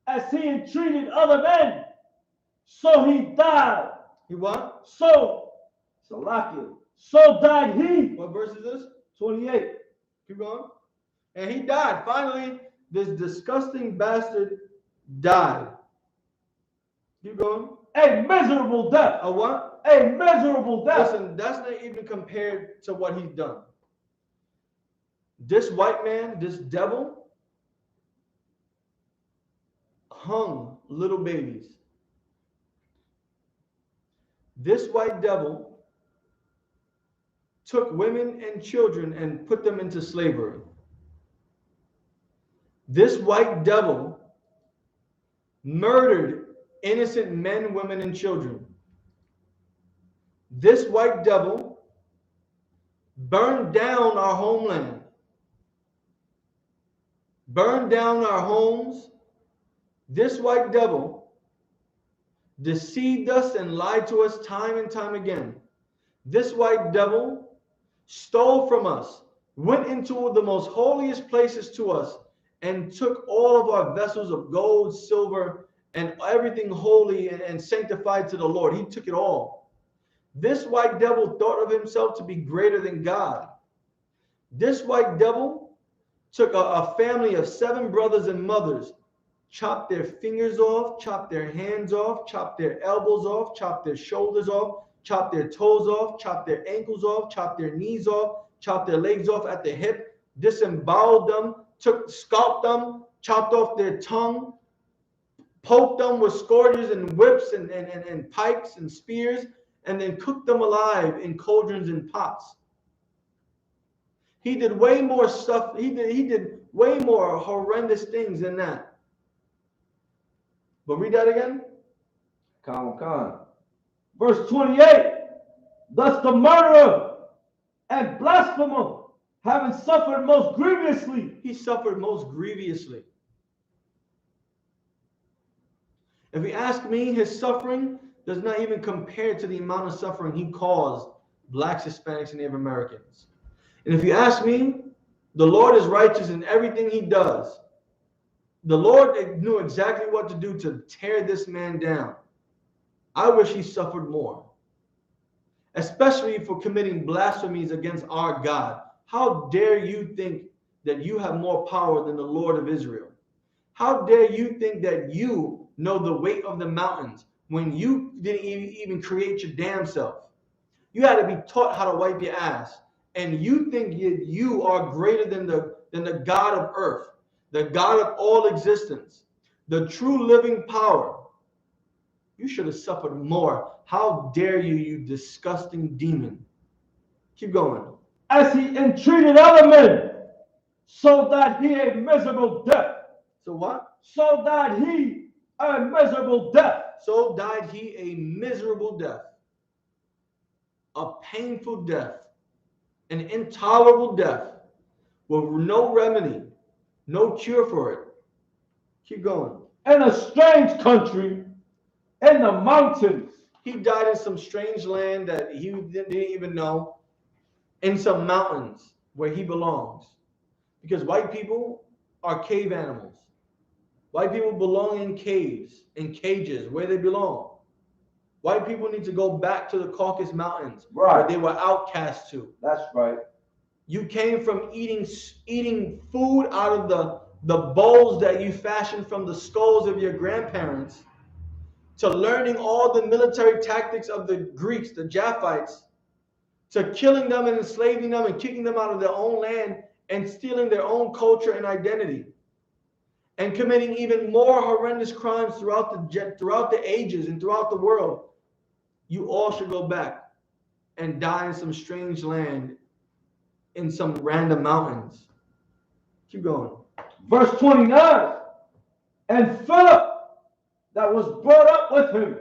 Speaker 2: as he entreated other men, so he died.
Speaker 1: He what?
Speaker 2: So died he.
Speaker 1: What verse is this?
Speaker 2: 28.
Speaker 1: Keep going. And he died. Finally, this disgusting bastard died. Keep going.
Speaker 2: A miserable death.
Speaker 1: A what?
Speaker 2: A miserable death.
Speaker 1: Listen, that's not even compared to what he's done. This white man, this devil, hung little babies. This white devil took women and children and put them into slavery. This white devil murdered innocent men, women, and children. This white devil burned down our homeland, burned down our homes. This white devil deceived us and lied to us time and time again. This white devil stole from us, went into the most holiest places to us, and took all of our vessels of gold, silver, and everything holy and sanctified to the Lord. He took it all. This white devil thought of himself to be greater than God. This white devil took a family of 7 brothers and mothers, chopped their fingers off, chopped their hands off, chopped their elbows off, chopped their shoulders off, chopped their toes off, chopped their ankles off, chopped their knees off, chopped their legs off at the hip, disemboweled them, scalped them, chopped off their tongue, poked them with scourges and whips and pikes and spears, and then cooked them alive in cauldrons and pots. He did way more stuff. He did way more horrendous things than that. But read that again.
Speaker 2: Con. Verse 28. Thus the murderer and blasphemer, having suffered most grievously.
Speaker 1: He suffered most grievously. If you ask me, his suffering does not even compare to the amount of suffering he caused blacks, Hispanics, and Native Americans. And if you ask me, the Lord is righteous in everything he does. The Lord knew exactly what to do to tear this man down. I wish he suffered more, especially for committing blasphemies against our God. How dare you think that you have more power than the Lord of Israel? How dare you think that you know the weight of the mountains when you didn't even create your damn self? You had to be taught how to wipe your ass. And you think you are greater than the God of earth, the God of all existence, the true living power. You should have suffered more. How dare you, you disgusting demon? Keep going.
Speaker 2: As he entreated other men, so that he a miserable death.
Speaker 1: So what?
Speaker 2: So that he a miserable death.
Speaker 1: So died he a miserable death, a painful death, an intolerable death, with no remedy, no cure for it. Keep going.
Speaker 2: In a strange country, in the mountains.
Speaker 1: He died in some strange land that he didn't even know, in some mountains where he belongs. Because white people are cave animals. White people belong in caves, in cages, where they belong. White people need to go back to the Caucasus Mountains, where they were outcast to.
Speaker 2: That's right.
Speaker 1: You came from eating food out of the bowls that you fashioned from the skulls of your grandparents, to learning all the military tactics of the Greeks, the Japhites, to killing them and enslaving them and kicking them out of their own land and stealing their own culture and identity, and committing even more horrendous crimes throughout the ages and throughout the world. You all should go back and die in some strange land in some random mountains. Keep going.
Speaker 2: Verse 29. And Philip, that was brought up with him,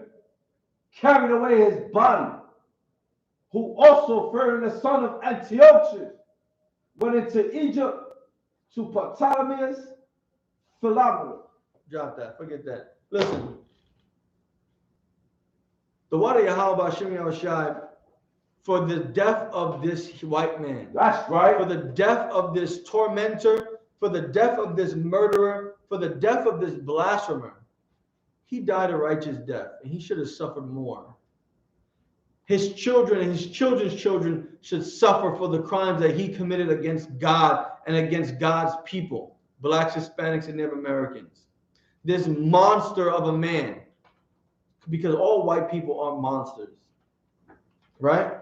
Speaker 2: carried away his body, who also, fearing the son of Antiochus, went into Egypt to Ptolemy's Philometor.
Speaker 1: Drop that. Forget that. Listen. The water Yahweh Hashem Yahushai, for the death of this white man.
Speaker 2: That's right.
Speaker 1: For the death of this tormentor, for the death of this murderer, for the death of this blasphemer. He died a righteous death, and he should have suffered more. His children and his children's children should suffer for the crimes that he committed against God and against God's people, blacks, Hispanics, and Native Americans. This monster of a man, because all white people are monsters, right?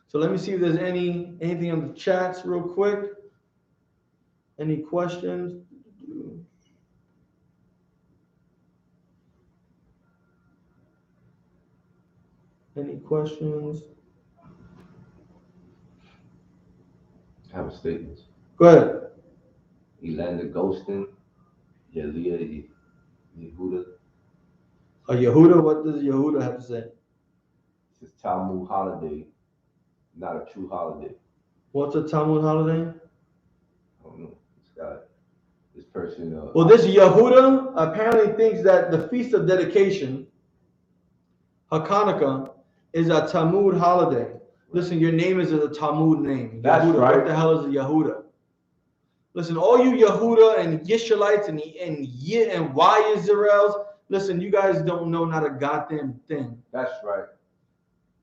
Speaker 1: So let me see if there's anything in the chats real quick. Any questions? Any questions?
Speaker 4: I have a statement.
Speaker 1: Go ahead.
Speaker 4: Elander Ghostin, Yehuda.
Speaker 1: Yehuda, what does Yehuda have to say?
Speaker 4: It's a Talmud holiday, not a true holiday.
Speaker 1: What's a Talmud holiday?
Speaker 4: I don't know. It's got this person.
Speaker 1: Well, this Yehuda apparently thinks that the Feast of Dedication, HaKanukah, is a Talmud holiday. Listen, your name is a Talmud name.
Speaker 2: That's
Speaker 1: Yehuda.
Speaker 2: right.
Speaker 1: What the hell is a Yehuda? Listen, all you Yehuda and Israelites and Y-Israels, listen, you guys don't know not a goddamn thing.
Speaker 2: That's right.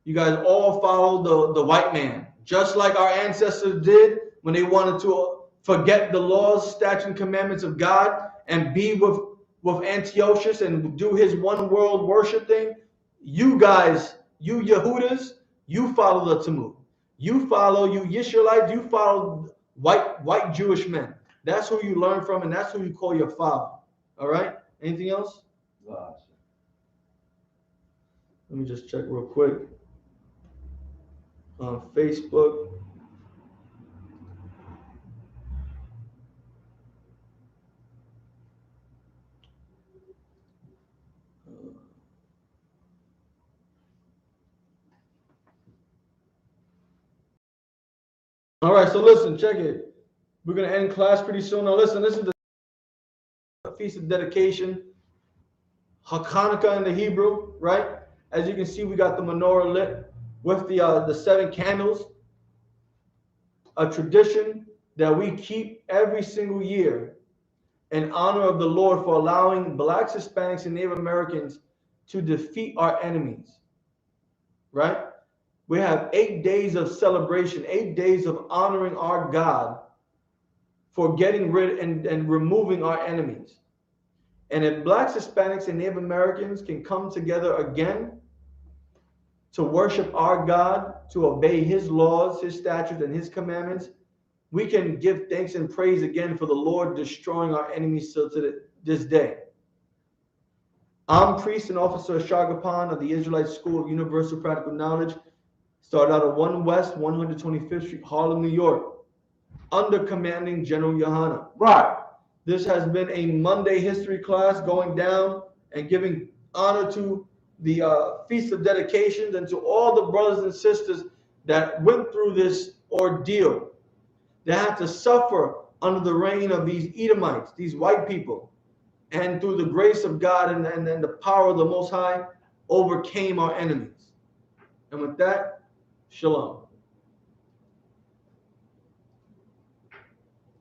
Speaker 1: You guys all follow the white man, just like our ancestors did when they wanted to forget the laws, statutes, and commandments of God and be with Antiochus and do his one world worship thing. You guys, you Yehudas, you follow the Talmud. You Israelites, you follow white Jewish men. That's who you learn from, and that's who you call your father. All right. Anything else?
Speaker 4: Gotcha.
Speaker 1: Let me just check real quick. On Facebook. All right, so listen, check it. We're gonna end class pretty soon. Now listen, this is the feast of dedication, Hanukkah in the Hebrew, right? As you can see, we got the menorah lit with the 7 candles, a tradition that we keep every single year in honor of the Lord for allowing blacks, Hispanics, and Native Americans to defeat our enemies, right? We have 8 days of celebration, 8 days of honoring our God for getting rid and removing our enemies. And if blacks, Hispanics, and Native Americans can come together again to worship our God, to obey his laws, his statutes, and his commandments, we can give thanks and praise again for the Lord destroying our enemies till to this day. I'm priest and officer Shagapan of the Israelite School of Universal Practical Knowledge. Started out at 1 West, 125th Street, Harlem, New York, under commanding General YAHANNA.
Speaker 2: Right.
Speaker 1: This has been a Monday history class going down and giving honor to the Feast of Dedications and to all the brothers and sisters that went through this ordeal. They had to suffer under the reign of these Edomites, these white people, and through the grace of God and the power of the Most High, overcame our enemies. And with that, shalom.